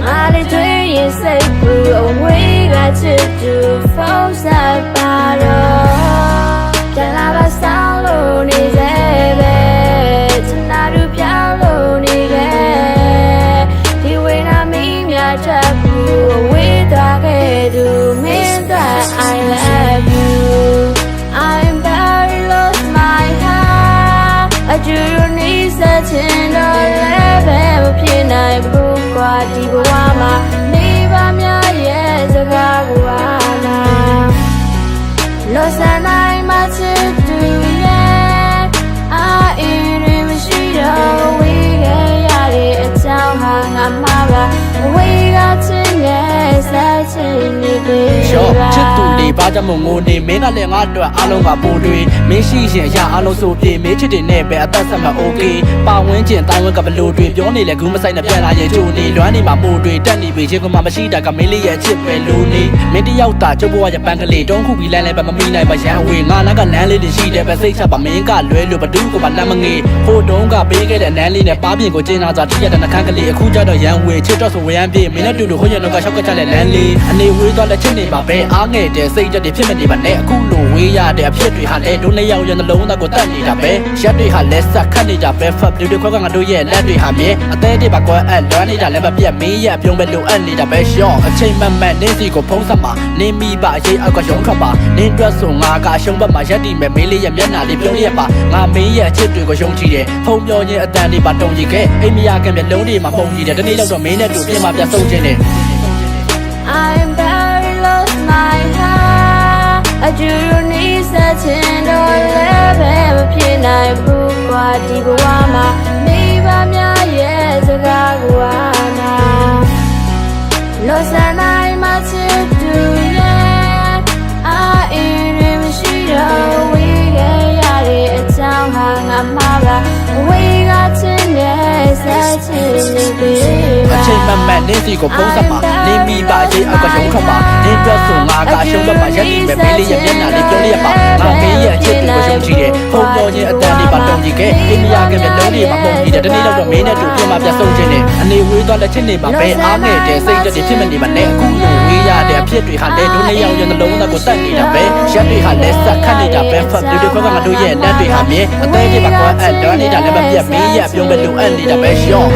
E: အားလေးတွေရင်စိတ်ဘူးအဝေးချစ်သူဖုန်းဆက်ပါတော့တလားပါဆောင်လို့နေစေပဲချနာသူပြောင်းလို့နေခဲ့ဒီဝေနာမီးများချက်ဘူးအဝေးသွားခဲ့သူမင်းတို့ I love you I'm very lost my heart အကျူနေစချင်တော့လည်းပဲမဖြစ်နိုင်ဘူးကွာဒီဘဝမှာနေပါများရဲ့စကားကိုအားနာလောဆန်နိုင်မှချစ်သူရဲ့အာအင်းတွေမရှိတော့ဝေးခဲ့ရတဲ့အကြောင်းဟာငါမှာပါဝေးကချင်ရဲ့ ဆက်ချင်နေပြီ
F: ရှော့ချစ်သူလေးဘာကြောင့်မငိုနေမင်းကလည်းငါအတွက်အားလုံးကပိုးတွေမင်းရှိရင်ရအားလုံးဆိုပြေမင်းချစ်တယ်နဲ့ပဲအသက်ဆက်မှာโอเคပါဝင်းကျင်တိုင်းဝဲကဘလို့တွေပြောနေလေကူးမဆိုင်နဲ့ပြန်လာရင်ကြိုနေလွမ်းနေမှာပိုးတွေတက်နေပြီချင်းကမှမရှိတာကမင်းလေးရဲ့အချစ်ပဲလို့နေမင်းတယောက်သာကျုပ်ဘဝရပန်းကလေးတုံးခုပြီးလမ်းလဲပဲမမိနိုင်ပါရန်ဝေငါနာကလမ်းလေးတွေရှိတယ်ပဲစိတ်ချပါမင်းကလွဲလို့ဘဒူးကပါလမ်းမငေးဟိုတုံးကပေးခဲ့တဲ့နန်းလေးနဲ့ပါပြင်ကိုကျင်းလာစွာတိရတဲ့နှခမ်းကလေးအခုကျတော့ရန်ဝေချစ်တော့ဆိုဝရမ်းပြေမင်းနဲ့တူတူဟိုရတော့ကရှောက်ကချတဲ့လမ်းလေးအနေဝေးသွားလက်ချစ်နေပါပဲအားငယ်တဲ့စိတ်တက်တွေဖြစ်မနေပါနဲ့အခုလိုဝေးရတဲ့အဖြစ်တွေဟာလည်းဒုနှစ်ယောက်ရဲ့နှလုံးသားကိုတတ်နေတာပဲရက်တွေဟာလက်ဆက်ခတ်နေတာပဲဖတ်တူတူခွက်ကငါတို့ရဲ့လက်တွေဟာမြဲအသေးတွေပါကွာအလွမ်းနေတာလည်းမပြတ်မင်းရဲ့အပြုံးပဲလိုအပ်နေတာပဲရှော့အချိန်မှန်မှန်နေစီကိုဖုံးဆက်မှာနင်းမိပါရေးအောက်ကရုံးခတ်ပါနင်းတွက်ဆိုငါကအရှုံးဘက်မှာရက်တည်မဲ့မင်းလေးရဲ့မျက်နှာလေးပြုံးရက်ပါငါမင်းရဲ့အချစ်တွေကိုယုံကြည်တယ်ဖုံးပြောခြင်းအတန်တွေပါတုံကြည့်ခဲ့အိမ်မရကမျက်လုံးတွေမှာပုံကြည့်တယ်တနေ့တော့မင်းနဲ့တူပြင်မှာပြတ်ဆုံးခြင်းနဲ့
E: I'm very lost my heart အကျူနေဆက်ချင်တော့လည်းပဲမဖြစ်နိုင်ဘူးကွာဒီဘဝမှာမိဘများရဲ့စကားကိုအားနာလောဆန်နိုင်မှချစ်သူရဲ့အာအင်းရမရှိတော့ဝေးခဲ့ရတဲ့အကြောင်းဟာငါမှားပါဝေးကချင်တဲ့ဆက်ချင်နေပြီ
F: အချိန်မှန်မှန်နေစီကိုဖုံးဆက်မှာနေမိပါရေးအောက်ကရုံးခတ်ပါနေတွက်ဆိုငါကအရှုံးဘက်မှာရက်တည်မဲ့မင်းလေးရဲ့မျက်နှာလေးပြုံးရက်ပါငါမင်းရဲ့အချစ်တွေကိုယုံကြည်တယ်ဖုံးပြောခြင်းအတန်တွေပါတုံကြည့်ခဲ့အိမ်မရကမျက်လုံးတွေမှာပုံကြည့်တယ်တနေ့တော့မင်းနဲ့တူပြင်မှာပြတ်ဆုံးခြင်းနဲ့အနေဝေးသွားလက်ချစ်နေပါပဲအားငယ်တဲ့စိတ်တက်တွေဖြစ်မနေပါနဲ့အခုလိုဝေးရတဲ့အဖြစ်တွေဟာလည်းဒုနှစ်ယောက်ရဲ့နှလုံးသားကိုတတ်နေတာပဲရက်တွေဟာလည်းဆက်ခတ်နေတာပဲဖတ်တူတူခွက်ကငါတို့ရဲ့လက်တွေဟာမြဲအသေးတွေပါကွာအလွမ်းနေတာလည်းမပြတ်မင်းရဲ့အပြုံးပဲလိုအပ်နေတာပဲရှော့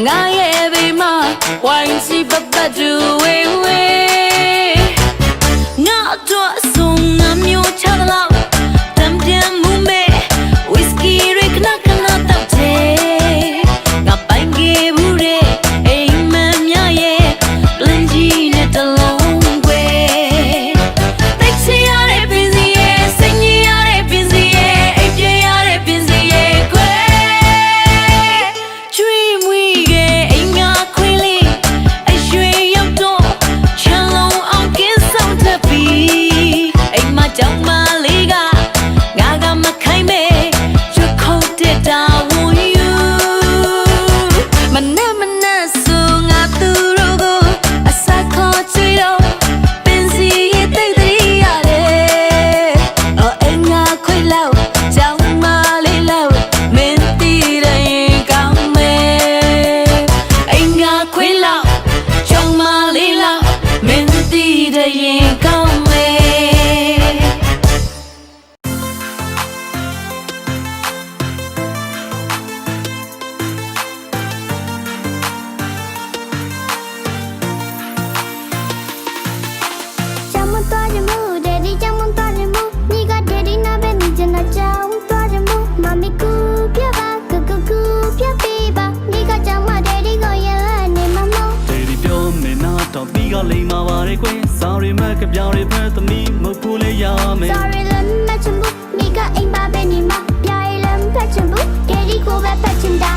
E: ငါရဲ့ဘေးမှာဝိုင်းစီပတ်ပတ်တူဝေးဝေးငါတော့ဆုံးငါမျိုးချသလောက်တံပြန်မှုမဲ့ဝီစကီရိကနာကနာတောက်တဲ့ငါပိုင်ခဲ့ဘူးတဲ့အိမ်မက်များရဲ့ပလန်ကြီးနဲ့တလုံးွယ်သိချင်ရတဲ့ပင်စီရဲ့စိတ်ညစ်ရတဲ့ပင်စီရဲ့အိပ်ပြရတဲ့ပင်စီရဲ့ကွယ်Dream we get အိမ်ငါခွေးလေးအရွယ်ရောက်တော့ချမ်းလော
F: လိမ်မာပါတယ်ကွယ်စာရီမက်ကပြောင်းရဖက်သမီးမဟုတ်ဘူးလေရမယ်
G: Sorry လည်းမချင်ဘူးမိကအိမ်ပါပဲနေမှာပြားရည်လည်းမဖက်ချင်ဘူးဒေဒီကိုပဲဖက်ချင်တာ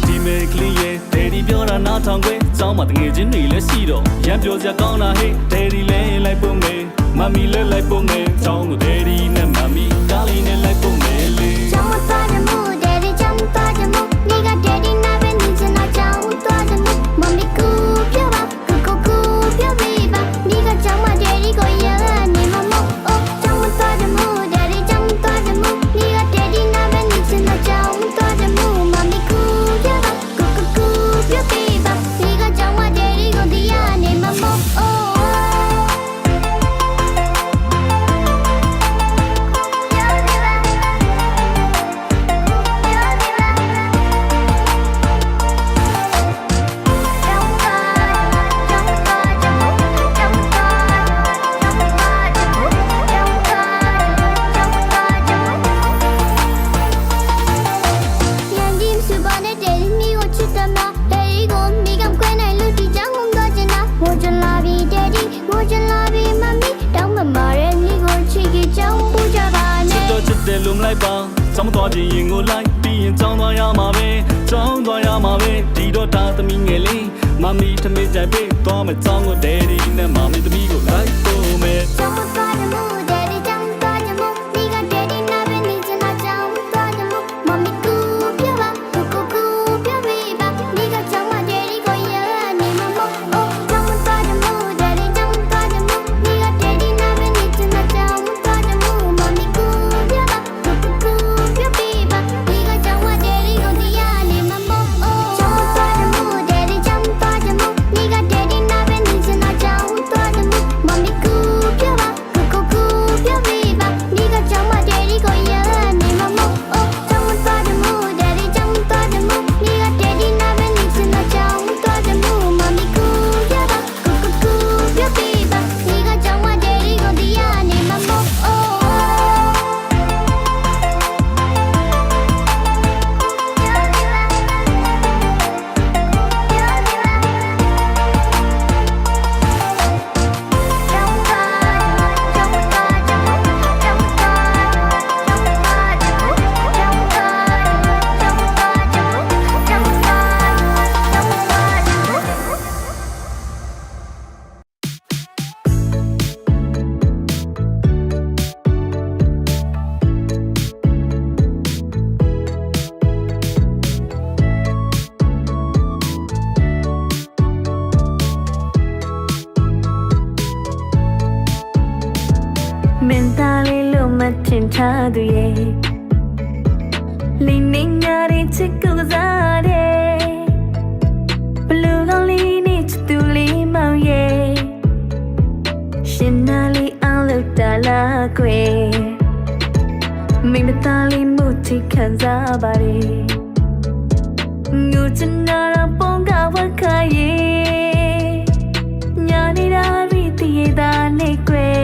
F: ဒီမဲကလေးရဲ့ဒယ်ဒီပြောတာနားထောင်ခွဲစောင်းမတငယ်ချင်းတွေလည်းရှိတော့ရမ်းပြောစရာကောင်းတာဟဲ့ဒယ်ဒီလည်းလိုက်ပုံမယ်မမီလည်းလိုက်ပုံမယ်ချောင်းကိုဒယ်ဒီနဲ့မမီကားလေးနဲ့လိုက်ပုံမယ်လေ
G: ကြောင်မသွားကြမှုဒေဒီကြောင်မသွားကြမှုမိကဒေဒီနာပဲနေချင်တာကြောင်သွားကြမှုမမီကူပြောပါကူပြောပေးပါမိကကြောင်မဒေဒီကိုရနေမမို့အိုးကြောင်မသွားကြမှုဒေဒီကြောင်သွားကြမှုမိကဒေဒီနာပဲနေချင်တာကြောင်သွားကြမှုမမီကူပြောပါကူပြောပေးပါမိကကြောင်မဒေဒီကိုဒီရနေမမို့အိုး
F: တယ်လုံးလိုက်ပါကျောင်းသွားခြင်းရင်ကိုလိုက်ပြီးရင်ကျောင်းသွားရမှာပဲကျောင်းသွားရမှာပဲဒီတော့တာသမီးငယ်လေးမမီထမင်းကြိုက်ပေးသွားမယ်ကျောင်းကိုဒယ်ဒီနဲ့မမီသမီးကိုလိုက်ဖို့မယ်
G: ကြောင်သွားကြမှုဒေဒီကြောင်သွားကြမှုမိကဒေဒီနာပဲနေချင်တာကြောင်သွားကြမှုမမီကူပြောပါကူပြောပေးပါမိကကြောင်မဒေဒီကိုရနေမမို့အိုးကြောင်သွားကြမှုဒေဒီကြောင်သွားကြမှုမိကဒေဒီနာပဲနေချင်တာကြောင်သွားကြမှုမမီကူပြောပါကူပြောပေးပါမိကကြောင်မဒေဒီကိုဒီရနေမမို့အိုးကြောင်သွားကြမှုဒေဒီကြောင်သွားကြမှုမိကဒေဒီနာပဲနေချင်တာကြောင်သွားကြမှုမမီကူပြောပါပြောပေးပါမိကကြောင်မဒေဒီကိုရနေမမို့အိုးကြောင်သွားကြမှုဒေဒီကြောင်သွားကြမှုမိကဒေဒီနာပဲနေချင်တာကြောင်သွားကြမှုမမီကူပြောပါပြောပေးပါမိကကြောင်မဒေဒီကိုဒီရနေမမို့အိုး
E: မင်းသားလေးလို့မထင်ထားသူရဲ့လိမ့်နေညာရဲ့ချစ်ကိုကစားတယ်ဘလူးကောင်းလေးနဲ့ချစ်သူလေးမောင်ရဲ့ရှင်နာလေးအောင်လို့တာလာကွယ်မင်းသားလေးမှုချစ်ခံစားပါလေငူချင်တာပုံကဝက်ခါရဲ့ညာနေတာရီတည်တာနဲ့ကွယ်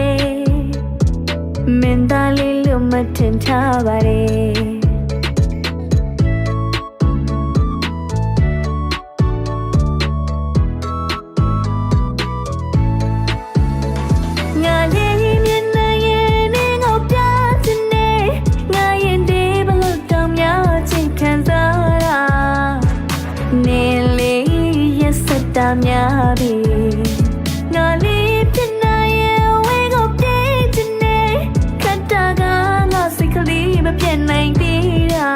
E: မင်းသားလေးလို့မထင်ထားပါနဲ့ငါလေးမျက်နှာရဲ့နေငေါပြချင်နေငါရင်ဒီဘလို့တောင်များချစ်ခံစားတာနေလေးရဲ့စက်တာများပြီငါလေးဖြစ်နေရဲ့ဝေကိုပြေးချင်နေခတ်တာကငါစိတ်ကလေးမပြတ်နိုင်သေးတာ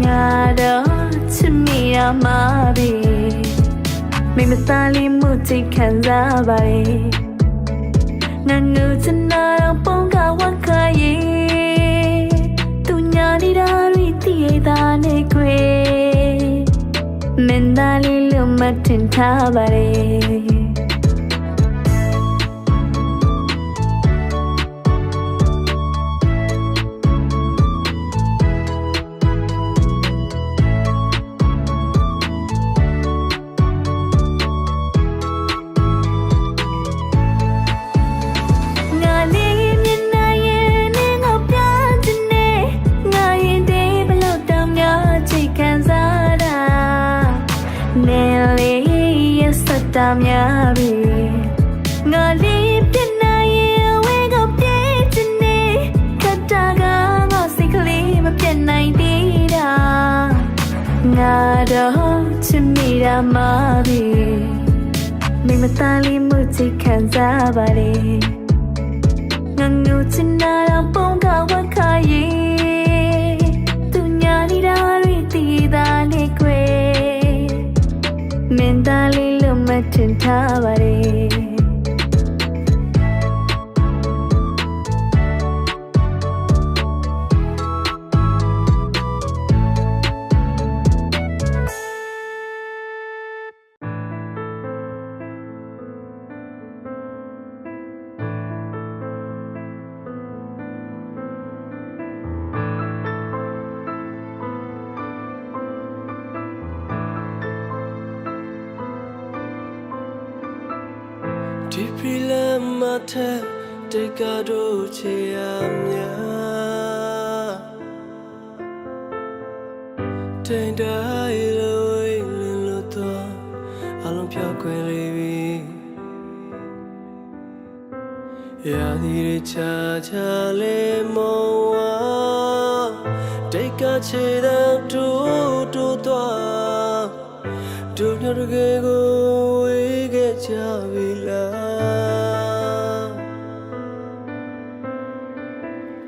E: ငါတော့ချစ်မိရမှာပြီမိမသားလေးမှုချစ်ခံစားပါလေငါငူချင်တာပုံကဝက်ခါရဲ့သူညာနေတာရီတည်တာနဲ့ခွေမင်းသားလေးလို့မထင်ထားပါလေတာမြ သားလေးမှုချစ်ခံစားပါလေငါငိုချင်တာတော့ပုံကဝက်ခါရင်သူညာနေတာတွေတည်တာလေကွယ်မင်းသားလေးလို့မထင်ထားပါလေ
H: ဒီပရီလမထတေကတော့ချေရမြာတိမ်တိုင်းလိုဝေးလင်းလို့တော့အလုံးပြောက်ခွဲလေးပြီရာသီတွေချာချာလေးမောဝါတေကချေတဲ့တူတူတော့ဒုညရကေကိုဝေးခဲ့ကြပြီလား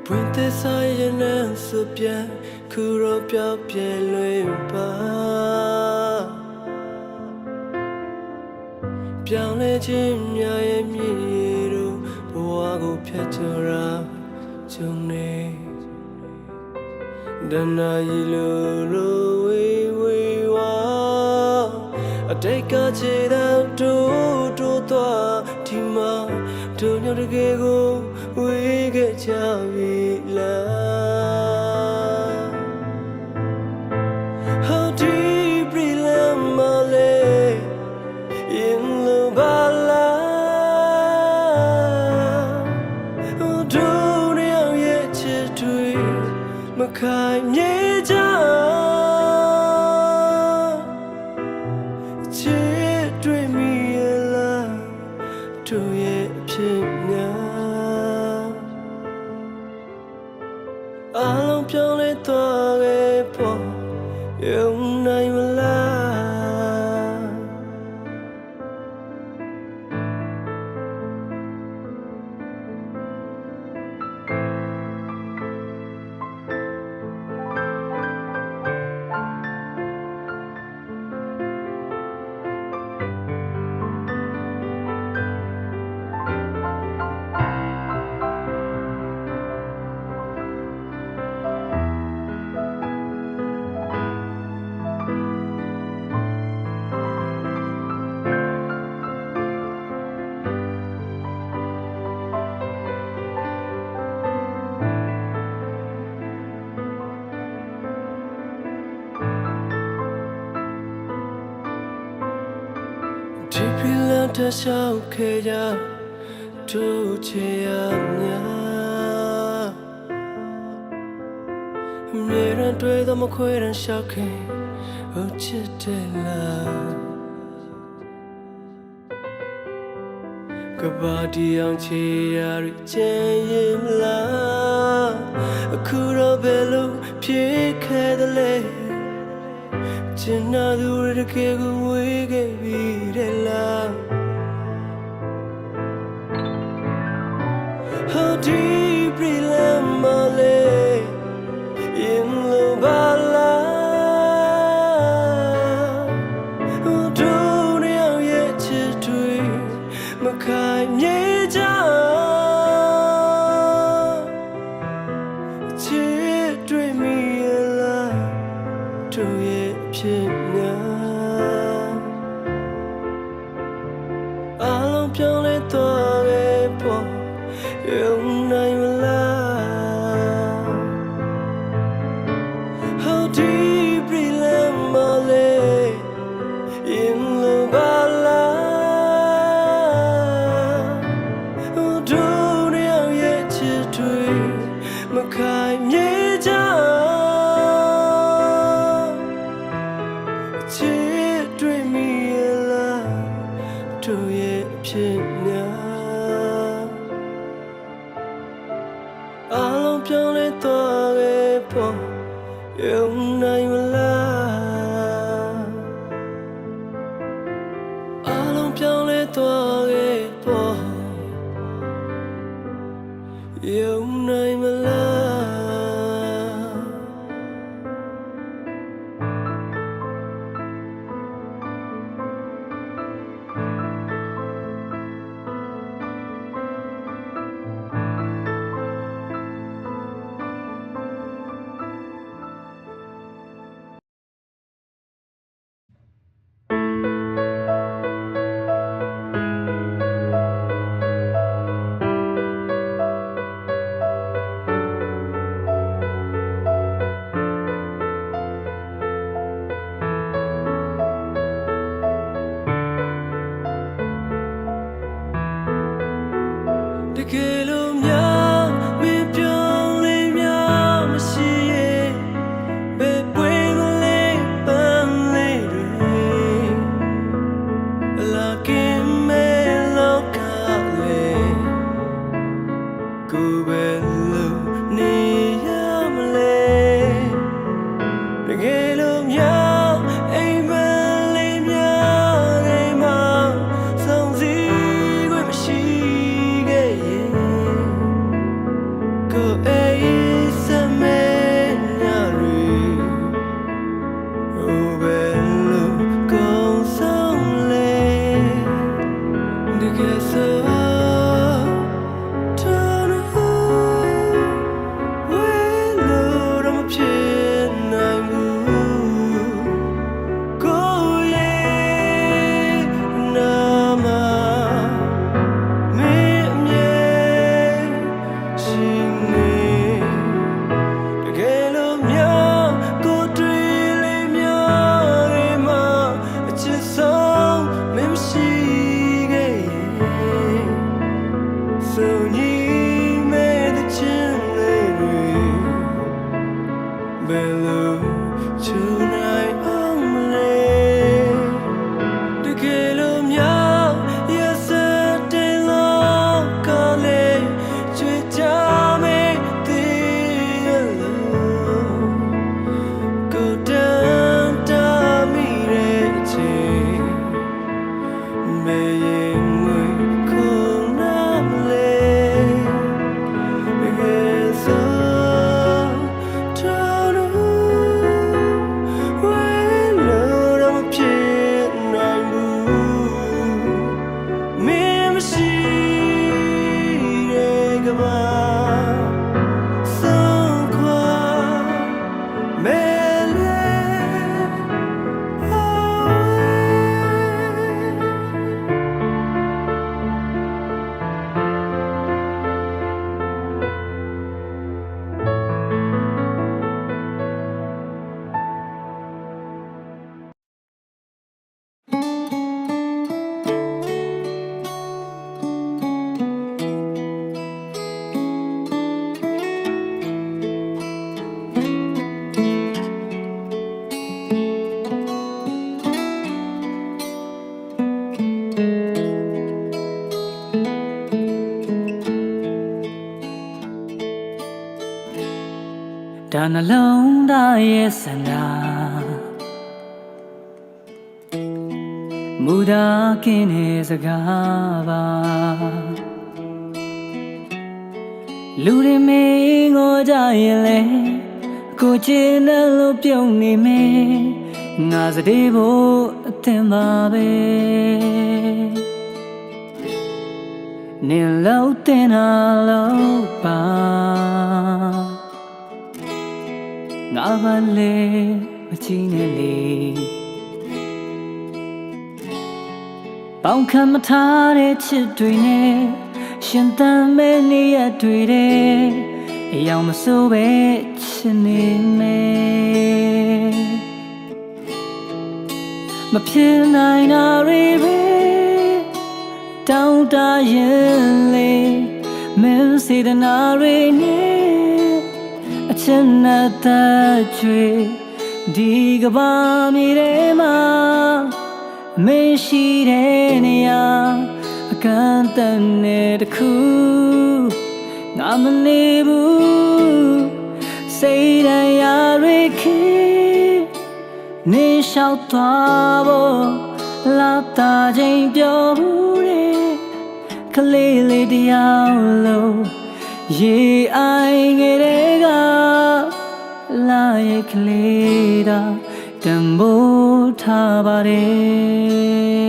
H: ပွင့်တဲ့ဆိုင်ရင်နဲ့စပြန်ခုတော့ပြောက်ပြဲလွင်ပါပြောင်းလဲခြင်းများရဲ့မြေတို့ဘဝကိုဖျက်ချရာကြုံနေဒနာရီလိုဝေးဝေးဝါအတိတ်ကချေတဲ့တူတူတော့ဒီမှာတို့ညတကယ်ကိုဝေးခဲ့ကြပြီလား How deep am I in the bala don't you yet to my kind ja I'll be the you name la The show Kaya to Chia Mirror to the Moquid and shocking Oh Chitella Kabadi on Chia Jayim La Akura Bello Pick the leg Jinna do the keg we gave it love How deep am I in the bala don't you yet to my kind ja dream me alive to ye pina I'll be on the you name la How deep am I in the bala don't you yet to my kind ja dream me alive to ye pina I'll be on the you name la I'll be on the ယုံနိုင်မလားတကယ်လို့များမင်းပြောင်းလဲများမရှိရဲ့ဘယ်ပွင့်မလဲပန်းလေးတွေလာကင်မဲလောကလေးကိုယ်ပဲလို့နေရမလဲတကယ်လို့များအိမ်မလေးများနေမှာဆောင်စည်းခွင့်မရှိခဲ့ရင်ကိုယ်အိမ်စမဲညာရီဟိုပဲလို့ကောင်းဆောင်လေတကယ်ဆို
A: ဒါနှလုံးသားရဲ့ဆန္ဒမူတာကင်းတဲ့စကားပါလူတွေမင်းကိုကြရင်လေကိုချင်တယ်လို့ပြုံးနေမယ်ငါစတဲ့ဖို့အသင်ပါပဲနင်လို့တင်တာလို့ပါငါဘာလဲမချင်နဲ့လေပေါင်းခံမထားတဲ့ချစ်တွေနဲ့ရှင်သန်မဲ့နေရတွေတဲ့အယောင်မစိုးပဲချင်နေမယ်မဖြစ်နိုင်တာတွေပဲတောင်းတရင်လေမင်းစေတနာတွေနဲ့အချင်နဲ့သက်ချွေဒီကဘာမြေထဲမှာမင်းရှိတဲ့နေရာအကန့်အသတ်နဲ့တခုငါမနေဘူးစိတ်တရားတွေခေနေလျှောက်သွားဖို့လာတာချိန်ပြောဘူးတဲ့ကလေးလေးတယောက်လုံး ရေအိုင်ငယ်တွေကလာရဲ့ကလေးတာတံပိုးထားပါတယ်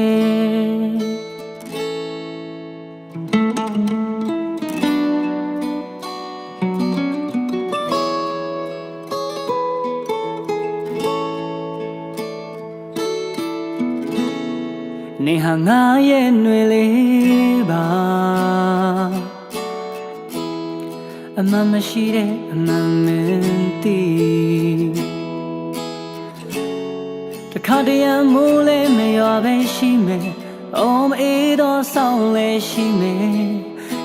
A: နေဟာငါရဲ့ຫນွေလေးပါအမှန်မရှိတဲ့အမှန်မင်းသိတခါတည်းမိုးလဲမရွာပဲရှိမယ်အော်မအေးတော့ဆောင်းလဲရှိမယ်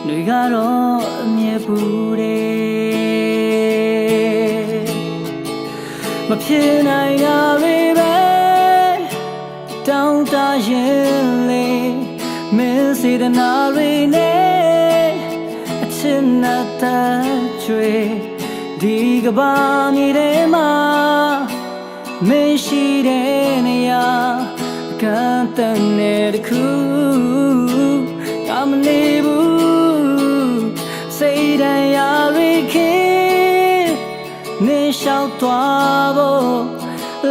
A: ຫນွေကတော့အမြဲပူတယ်မဖြစ်နိုင်တာတွေပဲတောင်းတရင်လေမင်းစေတနာတွေနဲ့အချစ်နဲ့တချွေဒီကဘာမြေထဲမှာမရှိတဲ့နေရာကန့်တန်တဲ့တစ်ခုကမနေဘူးစိတ်တရားတွေခင်နေလျှောက်သွားဖို့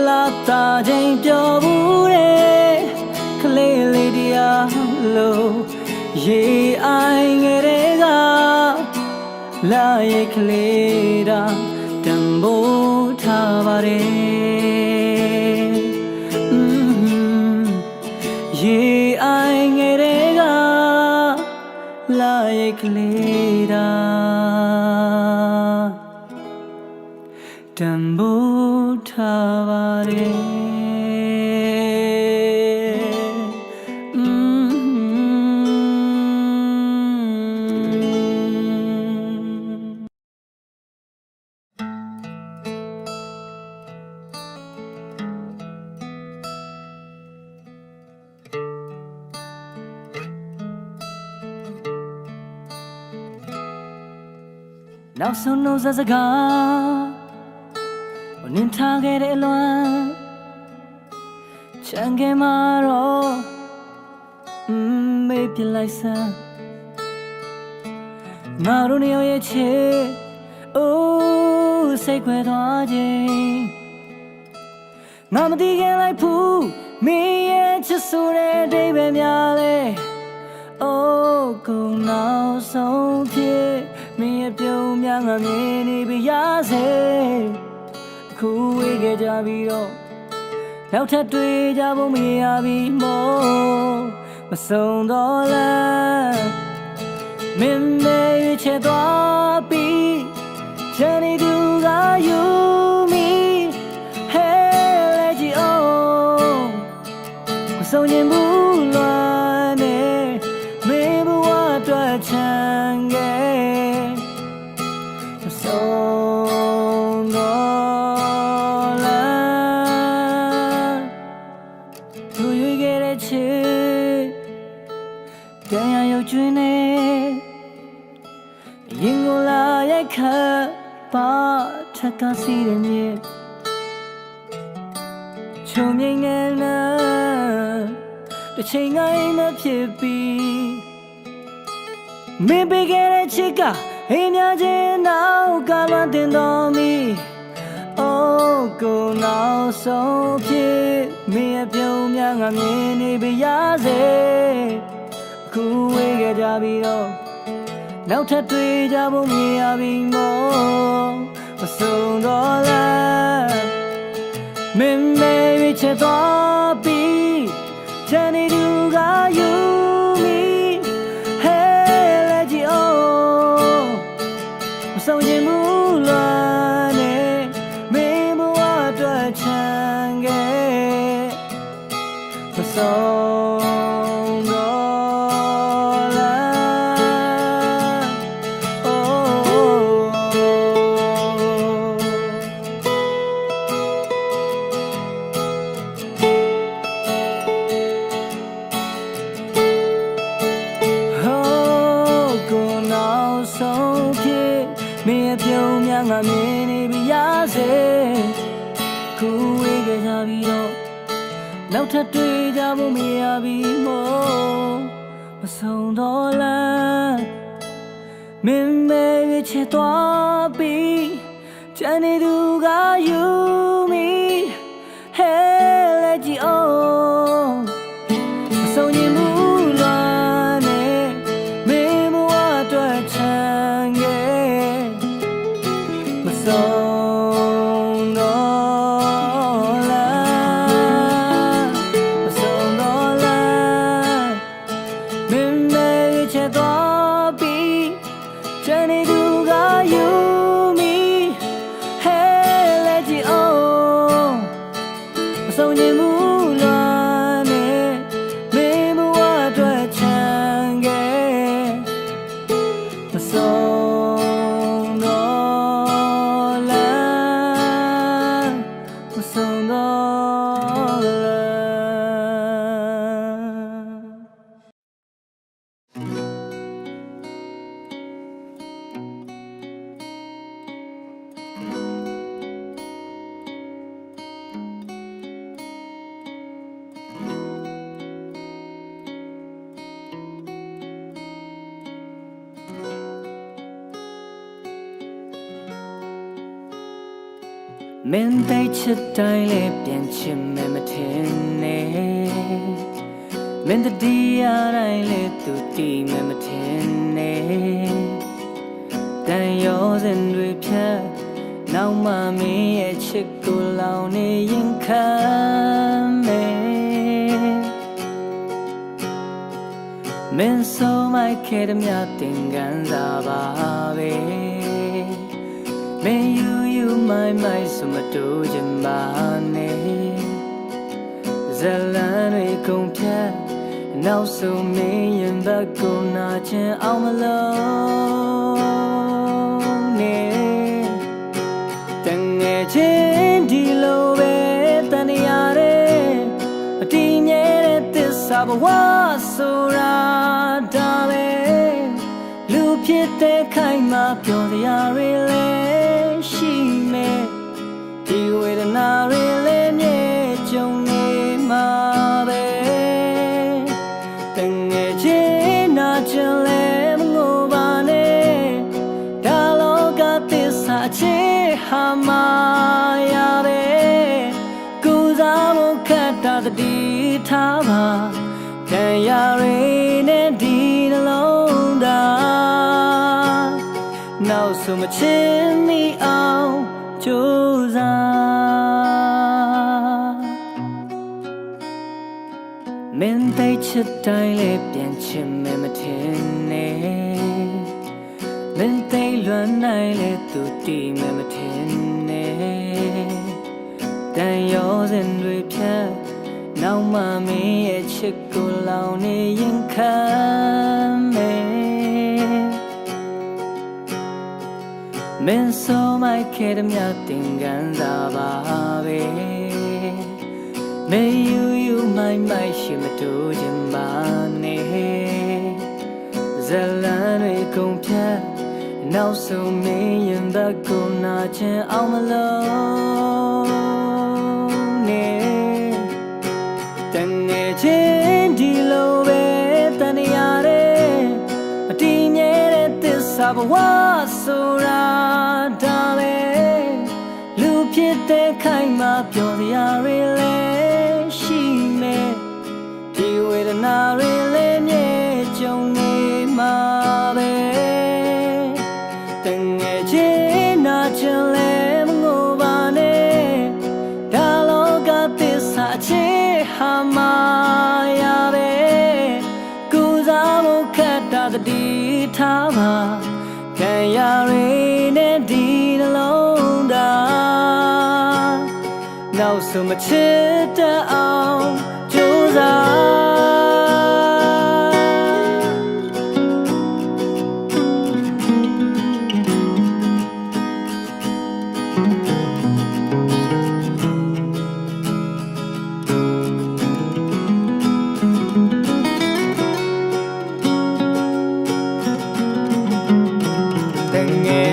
A: လာတာချင်းပြောဘူးတဲ့ကလေးလေးတရားလို့ရေအိုင်ငယ်တွေကလာရဲ့ကလေးတာတံပိုးထားပါတယ်ရေအိုင်ငယ်တွေကလာရဲ့ကလေးတာတံပိုးထားပါတယ်နောက်ဆုံးနှုတ်ဆက်စကားနင်ထားခဲ့တဲ့အလွမ်းချမ်းခဲ့မှာတော့မေ့ပြလိုက်စမ်းငါတို့နှစ်ယောက်ရဲ့ချစ်အိုးစိတ်ခွဲသွားခြင်းငါမသိခင်လိုက်ဘူးမင်းရဲ့ချစ်ဆိုတဲ့အဓိပ္ပာယ်များလဲအိုးကုန်နောက်ဆုံးဖြစ်မင်းရဲ့ပြုံးများငါမြင်နေပြရစေခုဝေးခဲ့ကြပြီးတော့နောက်ထပ်တွေ့ကြဖို့မရပြီမို့မဆုံးတော့လားမင်းနဲ့ချစ်သွားပြီးချန်နေသူကယူမီဟဲလေကြီးအိုးမဆုံးရင်ဘူးလားနဲ့မေဘဝအတွက်ချမ်းခဲ့မဆုံးတော့လားသူရွေးခဲ့တဲ့ချစ်တရားရုပ်ကျွင်းနေရင်ကိုလာရိုက်ခတ်ပါထက်ကစီးတဲ့မြေချုံမြင်ငယ်နာတစ်ချိန်ငိုင်းမဖြစ်ပြီးမင်းပေးခဲ့တဲ့ချစ်ကအိမ်များချင်းနောက်ကလွန်တင်တော်မီအိုးကိုနောက်ဆုံးဖြစ်မင်းရဲ့ပြုံးများငါမြင်နေပြရစေအခုဝေးခဲ့ကြပြီးတော့နောက်ထပ်တွေ့ကြဖို့မရပြီမို့မဆုံးတော့လားမင်းနဲ့ချစ်သွားပြီးချန်နေသူကယူမီဟဲလေကြီးအိုးမဆုံးရင်မူလားနဲ့မင်းဘဝအတွက်ချမ်းခဲ့မဆုံးတော့လားအိုးကိုနောက်ဆုံးဖြစ်မင်းရဲ့ပြုံးများငါမြင်နေပြရစေခုဝေးခဲ့ကြပြီးတော့နောက်ထပ်တွေ့ကြဖို့မရပြီမို့မဆုံးတော့လား မင်းမဲချစ်သွားပြီးချန်နေသူကယူမီဟဲလက်ကြည့်အောင်မဆုံးရင်မူလွမ်းနေမင်းဘဝအတွက်ချမ်းခဲ့မဆုံးတော့လားမဆုံးတော့လားမင်းမဲချစ်သွားပြီးချန်နေသူကယူမီဟဲလက်ကြည့်အောင်မဆုံးရင်မူလွမ်းနေမင်းဘဝအတွက်ချမ်းခဲ့မဆုံးတော့လားမဆုံးတော့လားမင်းသိချစ်တိုင်းလေးပြန်ချင်မယ်မထင်နဲ့မင်းတည်းရတိုင်းလေးသူတည်မယ်မထင်နဲ့တန်ရောစင်တွေဖြတ်နောက်မှမင်းရဲ့ချစ်ကိုလောင်နေရင်ခံမယ်မင်းဆိုမိုက်ခဲ့တဲ့မြတ်တင်ကန်စားပါပဲမင်းယူမိုင်ဆိုမတူချင်ပါနဲ့ဇလန်တွေကုန်ဖြတ်နောက်ဆုံးမင်းရင်ဘက်ကိုနာချင်အောင်မလို့နဲ့တငယ်ချင်းဒီလိုပဲတန်ရတဲ့အတီးမြဲတဲ့သစ္စာဘဝဆိုတာဒါပဲလူဖြစ်တဲ့ခိုင်မှာပြောစရာတွေလည်းရှိမယ်ဒီဝေဒနာတွေလည်းမြဲကြုံနေမှာပဲတငယ်ချင်းနာချင်လည်းမငိုပါနဲ့ဒါလောကသစ္စာချစ်ဟာမာရပဲကိုယ်စားဖို့ခက်တာတတိထားပါခံရရတဲ့ဒီနှလုံးသားနောက်ဆုံးမချင်မိအောင်ကြိုးစားမင်းသိချစ်တိုင်းလေးပြန်ချင်မယ်မထင်နဲ့မင်းသိလွမ်းနိုင်လေသူတည်မယ်မထင်နဲ့တန်ရောစင်တွေဖြတ်နောက်မှမင်းရဲ့ချစ်ကိုလောင်နေရင်ခံမယ်မင်းဆိုမိုက်ခဲ့တဲ့မြတ်တင်ကန်စားပါပဲမင်းယူမိုင်ရှိမတူချင်ပါနဲ့ဇလန်တွေကုန်ဖြတ်နောက်ဆုံးမင်းရင်ဘက်ကိုနာချင်အောင်မလို့နဲ့တငယ်ချင်းဒီလိုပဲတန်ရတဲ့အတီးမြဲတဲ့သစ္စာဘဝဆိုတာဒါပဲလူဖြစ်တဲ့ခိုင်မှာပြောစရာတွေလည်းရှိမယ်ဒီဝေဒနာတွေလည်းမြဲကြုံနေမှာပဲတငယ်ချင်းနာချင်လည်းမငိုပါနဲ့ဒါလောကသစ္စာချစ်ဟာမာရပဲကိုယ်စားဖို့ခက်တာတတိထားပါခံရရတဲ့ဒီနှလုံးသားနောက်ဆုံးမချစ်တတ်အောင်ကြိုးစား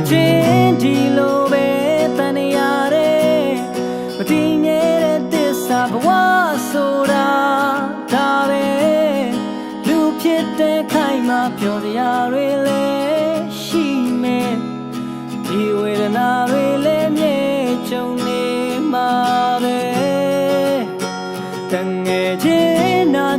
A: ချင်းဒီလိုပဲတန်ရတဲ့မတည်မြဲတဲ့သစ္စာဘဝဆိုတာဒါပဲလူဖြစ်တဲ့ခိုင်မှာပြောစရာတွေလည်းရှိ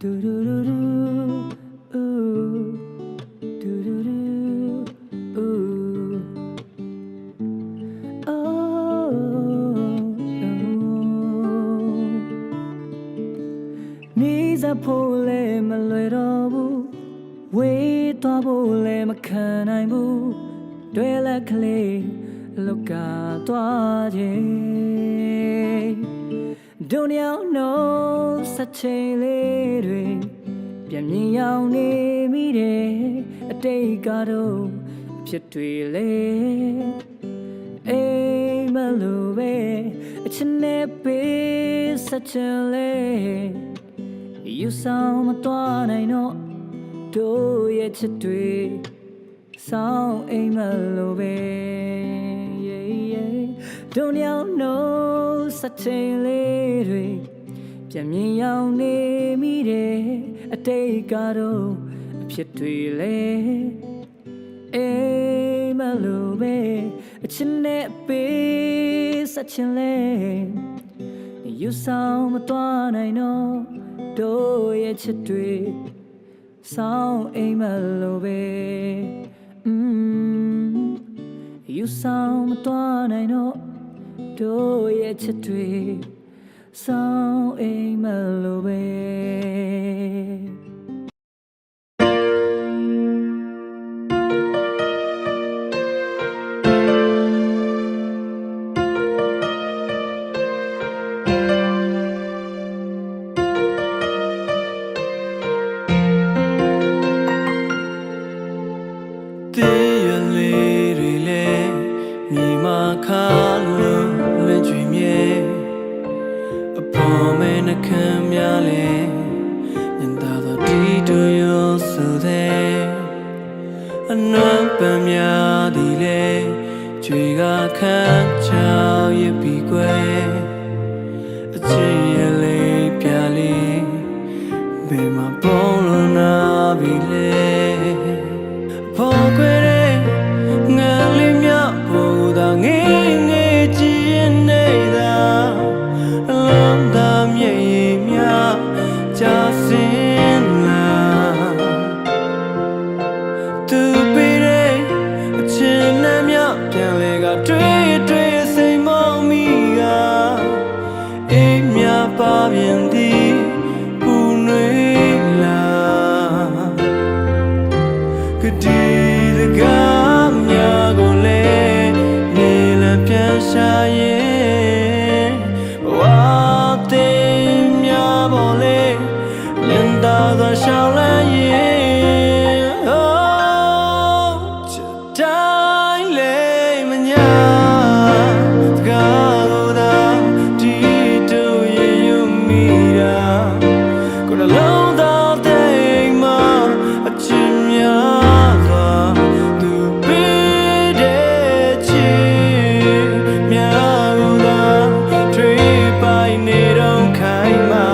A: do do do do ooh do do do ooh oh needs a pole my littleဝေးသွားဖို့လည်းမခံနိုင်ဘူးတွေ့လက်ကလေးလောကသွားခြင်းဒုညောင်းနိုးစချေလေးတွေပြန်မြင်ရောက်နေမိတယ်အတိတ်ကတော့ဖြစ်တွေလေအိမ်မလို့ပဲအချစ်နဲ့ပေးစချင်လေယူဆောင်မသွားနိုင်တော့တို့ရဲ့ချစ်တွေဆောင်းအိမ်မလို့ပဲတို့ညောင်းနိုးစချင်လေးတွေပြန်မြင်ရောက်နေမိတယ်အတိတ်ကတော့အဖြစ်တွေလေအိမ်မလို့ပဲအချစ်နဲ့ပေးစချင်လေယူ ယူဆောင်မသွားနိုင်တော့တို့ရဲ့ချစ်တွေဆောင်းအိမ်မလို့ပဲယူဆောင်မသွားနိုင်တော့တို့ရဲ့ချစ်တွေဆောင်းအိမ်မလို့ပဲ
H: ခါလုံးလွင်ချွေမြဲအပေါ်မဲနှခမ်းများလဲညင်သာသောဒီတို့ရောဆိုတဲ့အနွမ်းပန်းများသည်လဲကြွေကခမ်းချောက်ရပြီကွယ်အချစ်ရလေးပြလေးဘယ်မှာပုံလို့နာပြီလဲပေါ်ခွေတဲ့ငါလေးမြပေါ်သာငေးငေးကြည့်နေတာအလုံးသားမြေမြကြာစင်လာသူပေးတဲ့အချင်နဲ့မြပြန်လေကတွေ့တွေ့စိတ်မောင်းမိကအိမ်မြပါပြန်သည်ပူနွေးလာကတိတကားများကိုလေနေလပြန်ရှာရဲ့ဝါတင်များပေါ်လေလင်သာသောရှောင်းလန်းရဲ့တိုင်းလေမညာတကားကိုသာဒီတို့ရဲ့ယူမိတာကိုယ်လုံးသားတဲ့မှာအချင်များစွာသူပေးတဲ့ချစ်များကိုသာထွေးပိုင်နေတော့ခိုင်မှာ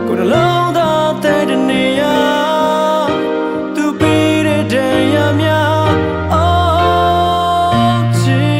H: ကိုယ်လုံးသားတဲ့နေရာသူပေးတဲ့တရားများအော်ချစ်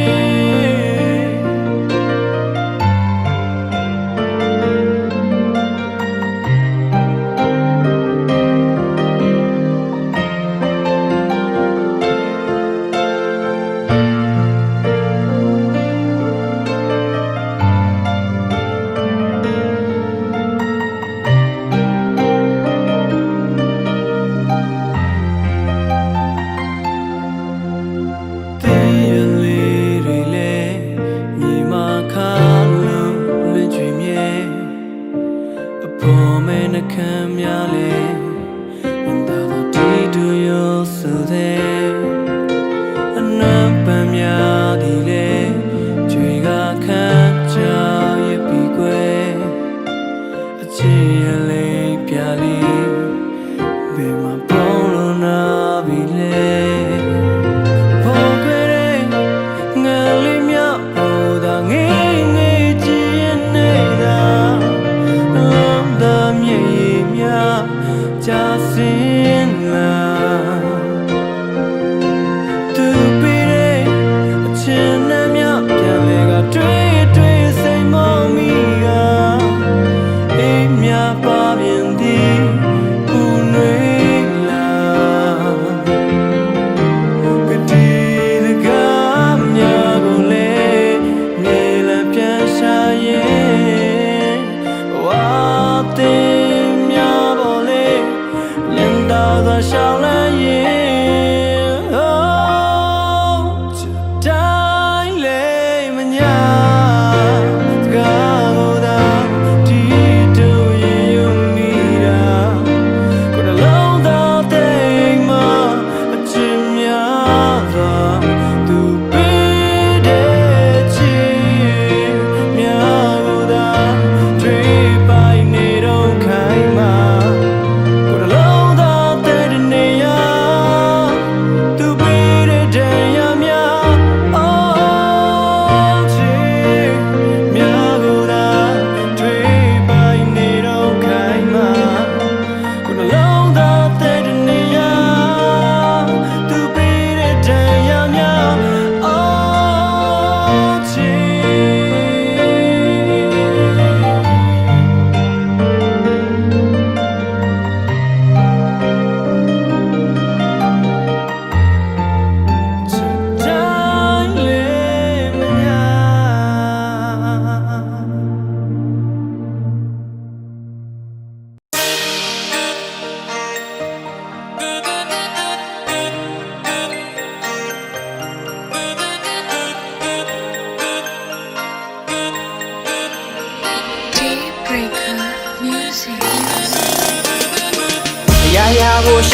H: ပေါ်မဲနှခမ်းများလဲညင်သာသောဒီတို့ရောဆိုတဲ့အနံ့ပန်းများသည်လဲကြွေကခမ်းချောက်ရပြီကွယ်အချစ်ရလေးပြလေးဘယ်မှာပေါလို့နာပြီလဲပေါ်ခွေတဲ့ငါလေးမြပေါ်သာငေးငေးကြည့်နေတာမြေမြကြာစင်လာ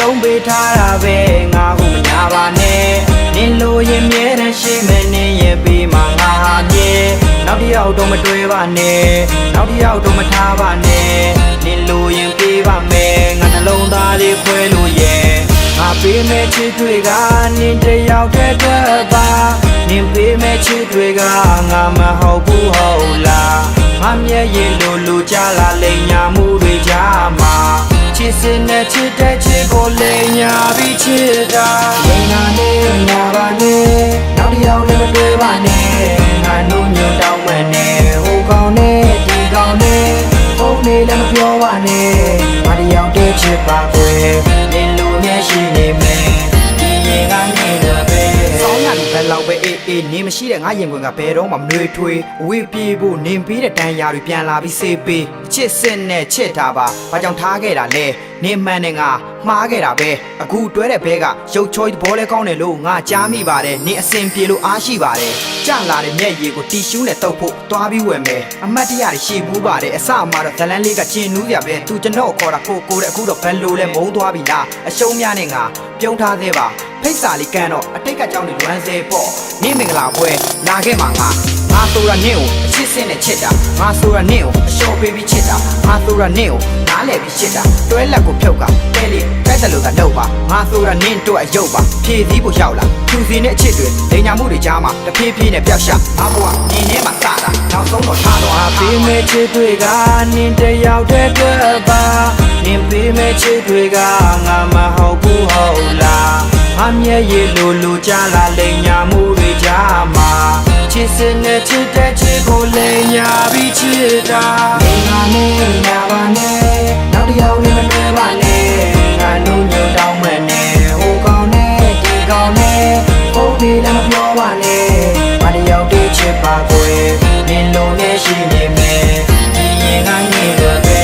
I: လုံးပေးထားတာပဲငါကိုမညာပါနဲ့နင်လိုရင်မြဲတမ်းရှိမယ်နင်ရဲ့ပေးမှာငါဟာမြဲနောက်တစ်ယောက်တော့မတွေ့ပါနဲ့နောက်တစ်ယောက်တော့မထားပါနဲ့နင်လိုရင်ပေးပါမယ်ငါနှလုံးသားလေးခွဲလို့ရဲ့ငါပေးမဲ့ချစ်တွေကနင်တယောက်တည်းကပါနင်ပေးမဲ့ချစ်တွေကငါမဟုတ်ဘူးဟုတ်လားငါမျက်ရည်လိုကြလာလိမ်ညာမှုတွေကြမှာချစ်စင်နဲ့ချစ်တဲ့ချစ်ကိုလိမ်ညာပြီးချစ်တာလိမ်နာနဲ့ညာပါနဲ့နောက်တစ်ယောက်လည်းမတွေ့ပါနဲ့ငါတို့ညွန်တောင်းမဲ့နဲ့ဟိုကောင်နဲ့ဒီကောင်နဲ့ဖုန်းလေးလည်းမပြောပါနဲ့ငါတစ်ယောက်တည်းချစ်ပါကွယ်နင်လိုမျက်ရှိနေမယ်ဒီရင်ကနေတော့ပဲဆောင်းရည်ဘယ်လောက်ပဲအေးနင်မရှိတဲ့ငါရင်ခွင်ကဘယ်တော့မှမနှွေးထွေးအဝေးပြေးဖို့နင်ပေးတဲ့တန်ရာတွေပြန်လာပြီးစေးပေးချစ်စစ်နဲ့ချစ်တာပါဘာကြောင့်ထားခဲ့တာလဲနင်မှန်နဲ့ငါမှားခဲ့တာပဲအခုတွဲတဲ့ဘဲကရုပ်ချောသဘောလဲကောင်းတယ်လို့ငါကြားမိပါတယ်နင်အစင်ပြေလို့အားရှိပါတယ်ကြလာတဲ့မျက်ရည်ကိုတီရှူးနဲ့တုပ်ဖို့သွားပြီးဝယ်မယ်အမတ်တရတွေရှေ့ဘူးပါတယ်အစမှာတော့ဇလန်းလေးကကျင်နူးကြပဲသူကျွန်တော်ခေါ်တာကိုတဲ့အခုတော့ဘယ်လိုလဲမုန်းသွားပြီလားအရှုံးများနဲ့ငါပြုံးထားသေးပါဖိတ်စာလေးကန်တော့အတိတ်ကကြောင်းတွေလွမ်းစေပေါ့နင်မင်္ဂလာပွဲလာခဲ့မှာငါဆိုတာနင့်ကိုအချစ်စင်းနဲ့ချစ်တာငါဆိုတာနင့်ကိုအလျှော်ပေးပြီးချစ်တာငါဆိုတာနင့်ကိုနားလည်ပြီးချစ်တာတွဲလက်ကိုဖြုတ်ကတဲလေးတိုက်တယ်လို့သာလုပ်ပါငါဆိုတာနင့်တို့အယုတ်ပါဖြည့်စည်းဖို့ရောက်လာဖြူစင်တဲ့အချစ်တွေဒိညာမှုတွေကြားမှာတဖြည်းဖြည်းနဲ့ပြောက်ရှာငါဘဝနင်းထဲမှာစတာနောက်ဆုံးတော့ထားတော့ပေးမဲ့ချစ်တွေကနင်းတယောက်တည်းကပါနင်းပေးမဲ့ချစ်တွေကငါမဟုတ်ဘူးဟုတ်လားငါမျက်ရည်လိုကြလာလိမ်ညာမှုတွေကြားမှာချစ်စင်နဲ့ချစ်တဲ့ချစ်ကိုလိမ်ညာပြီးချစ်တာလိမ်ပါနဲ့ညာပါနဲ့နောက်တစ်ယောက်လည်းမတွေ့ပါနဲ့ငါတို့ညတောင်းမဲ့နဲ့ဟိုကောင်နဲ့ဒီကောင်နဲ့ဘုံဒီလည်းမပြောပါနဲ့ဘာတစ်ယောက်တည်းချစ်ပါကွယ်နင်လုံးနဲ့ရှိနေမယ်ဒီရင်ကနေတော့ပဲ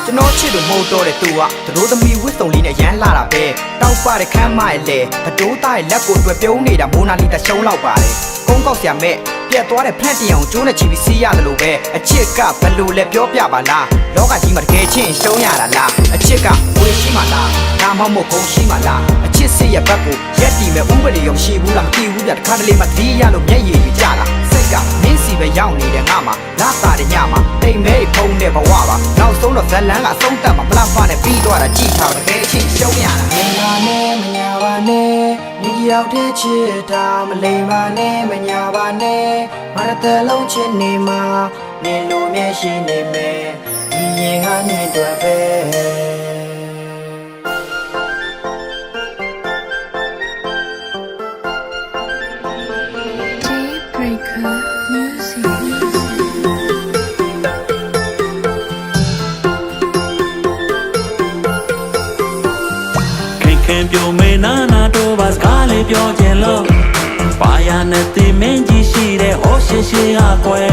I: ကျွန်တော်ချစ်လို့မဟုတ်တော့တဲ့သူကတို့သမီးဝစ်စုံလေးနဲ့ရမ်းလာတာပဲတောက်ပတဲ့ခမ်းမရဲ့လေတိုးသားရဲ့လက်ကိုတွေ့ပြုံးနေတာမိုနာလီတာရှုံးလောက်ပါတယ်ကုန်းကောက်ဆရာမဲ့ပြတ်သွားတဲ့ဖက်တီအောင်ကျိုးနဲ့ချီပြီးစီးရတယ်လို့ပဲအချစ်ကဘယ်လိုလဲပြောပြပါလားလောကကြီးမှာတကယ်ချင်းရှုံးရတာလားအချစ်ကဝေရှိမှလားဒါမှမဟုတ်ဂုံရှိမှလားအချစ်စစ်ရဲ့ဘက်ကိုရက်တီမဲ့ဥပဒေရောရှိဘူးလားမသိဘူးပြတခါတလေမှသတိရလို့မျက်ရည်ကြီးကြလာစိတ်ကနင်းစီပဲရောက်နေတဲ့ငါမှာလာတာတဲ့ညမှာတိမ်မဲဖုံးတဲ့ဘဝပါနောက်ဆုံးတော့ဇလန်းကအဆုံးတတ်မှာပလတ်ဖာနဲ့ပြီးသွားတာကြည့်ထားတကယ်ချင်းရှုံးရတာမညာနဲ့မညာပါနဲ့ဒီရောက်တဲ့ချစ်တာမလိမ်ပါနဲ့မညာပါနဲ့မရတဲ့လုံးချစ်နေမှာနင်လိုမျက်ရှိနေမယ်ဒီရင်ကနေတော့ပဲ
B: Breaker Music.
F: Can't you me nana to was kale pyo chen lo pa ya ne ti men ji shi de ho shi shi a kwe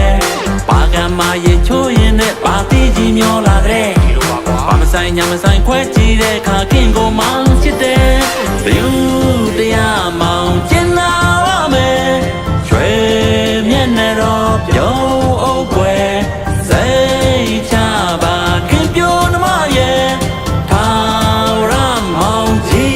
F: pa ga ma ye cho yin de pa ti ji myo la de pa ma sai nya ma sai khwe ji de kha kin ko mang chit de byu de ya maung chen na wa me chwe myen ne ro pyo o kwe sai cha ba kin pyo na ma ye ta ram hong ji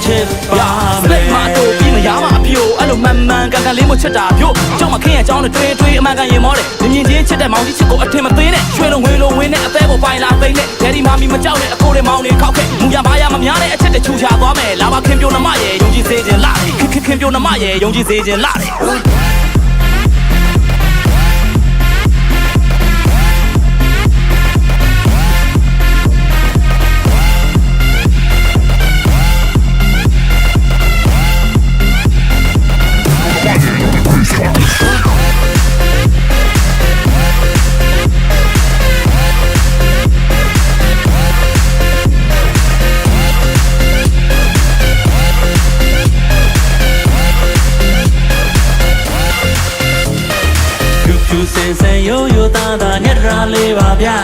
F: chit ba me ma to bi ma ya ma a pyo a lo man man ka kaလေးမချစ်တာဖြို့ကြောက်မခင်းရဲ့အကြောင်းတွေတွေးအမှန်ကန်ရင်မောတယ်မြင်မြင်ချင်းချစ်တဲ့မောင်ကြီးချစ်ကိုအထင်မသေးနဲ့ရွှေလုံးဝေးလုံးဝင်းနဲ့အသေးကိုပိုင်လာသိမ့်နဲ့ဒယ်ဒီမာမီမကြောက်နဲ့အကိုတွေမောင်တွေခောက်ခဲ့မူရပါရမများတဲ့အချက်တွေချူချသွားမယ်လာပါခင်ပြိုနှမရဲ့ယုံကြည်စေခြင်းလာတယ်ခင်ပြိုနှမရဲ့ယုံကြည်စေခြင်းလာတယ်yo yo ta ta nyat ra le ba bya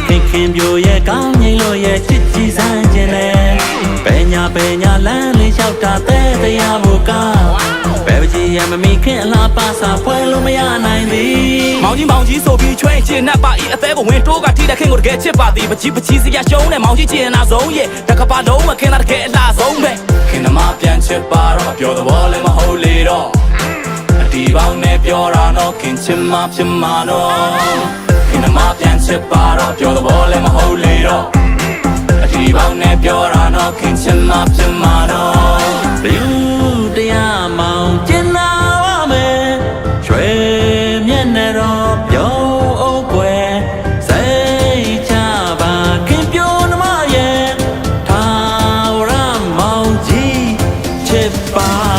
F: ခင်ခင်ပြိုရဲ့ကောင်းငိမ့်လို့ရဲ့ချစ်ချီ စမ်းကျင်တယ်ဘယ်ညာလမ်းလေးလျှောက်တာတဲ့တရားဖို့ကဘယ်ပကြီးရမမိခင်အလားပါစာဖွဲလို့မရနိုင်သည်
J: မောင်ကြီးဆိုပြီးချွဲချင်နှက်ပါဤအသေးကိုဝင်တိုးကထိတဲ့ခင်ကိုတကယ်ချစ်ပါသည်ပကြီးစရာရှုံးနဲ့မောင်ကြီးချင်နာဆုံးရဲ့တကပါလုံးမခင်တာတကယ်အလားဆုံးပဲခင်သမားပြန်ချစ်ပါတော့ပြောသဘောလည်းမဟုတ်လေတော့အတီပေါင်းနဲ့ပြောတာတော့ခင်ချင်မှဖြစ်မှာတော့ခင်သမားပြန်ချစ်ပါတော့ပြောသဘောလည်းမဟုတ်လေတော့အတီပေါင်းနဲ့ပြောတာတော့ခင်ချင်မှဖြစ်မှာတော့
F: ဘယူတရားမောင်ကျင်လာပါမယ်ရွှေမျက်နှာတော့ပြုံးအောင်ွယ်စိတ်ချပါခင်ပြိုနှမရဲ့ထာဝရမောင်ကြီးချစ်ပါ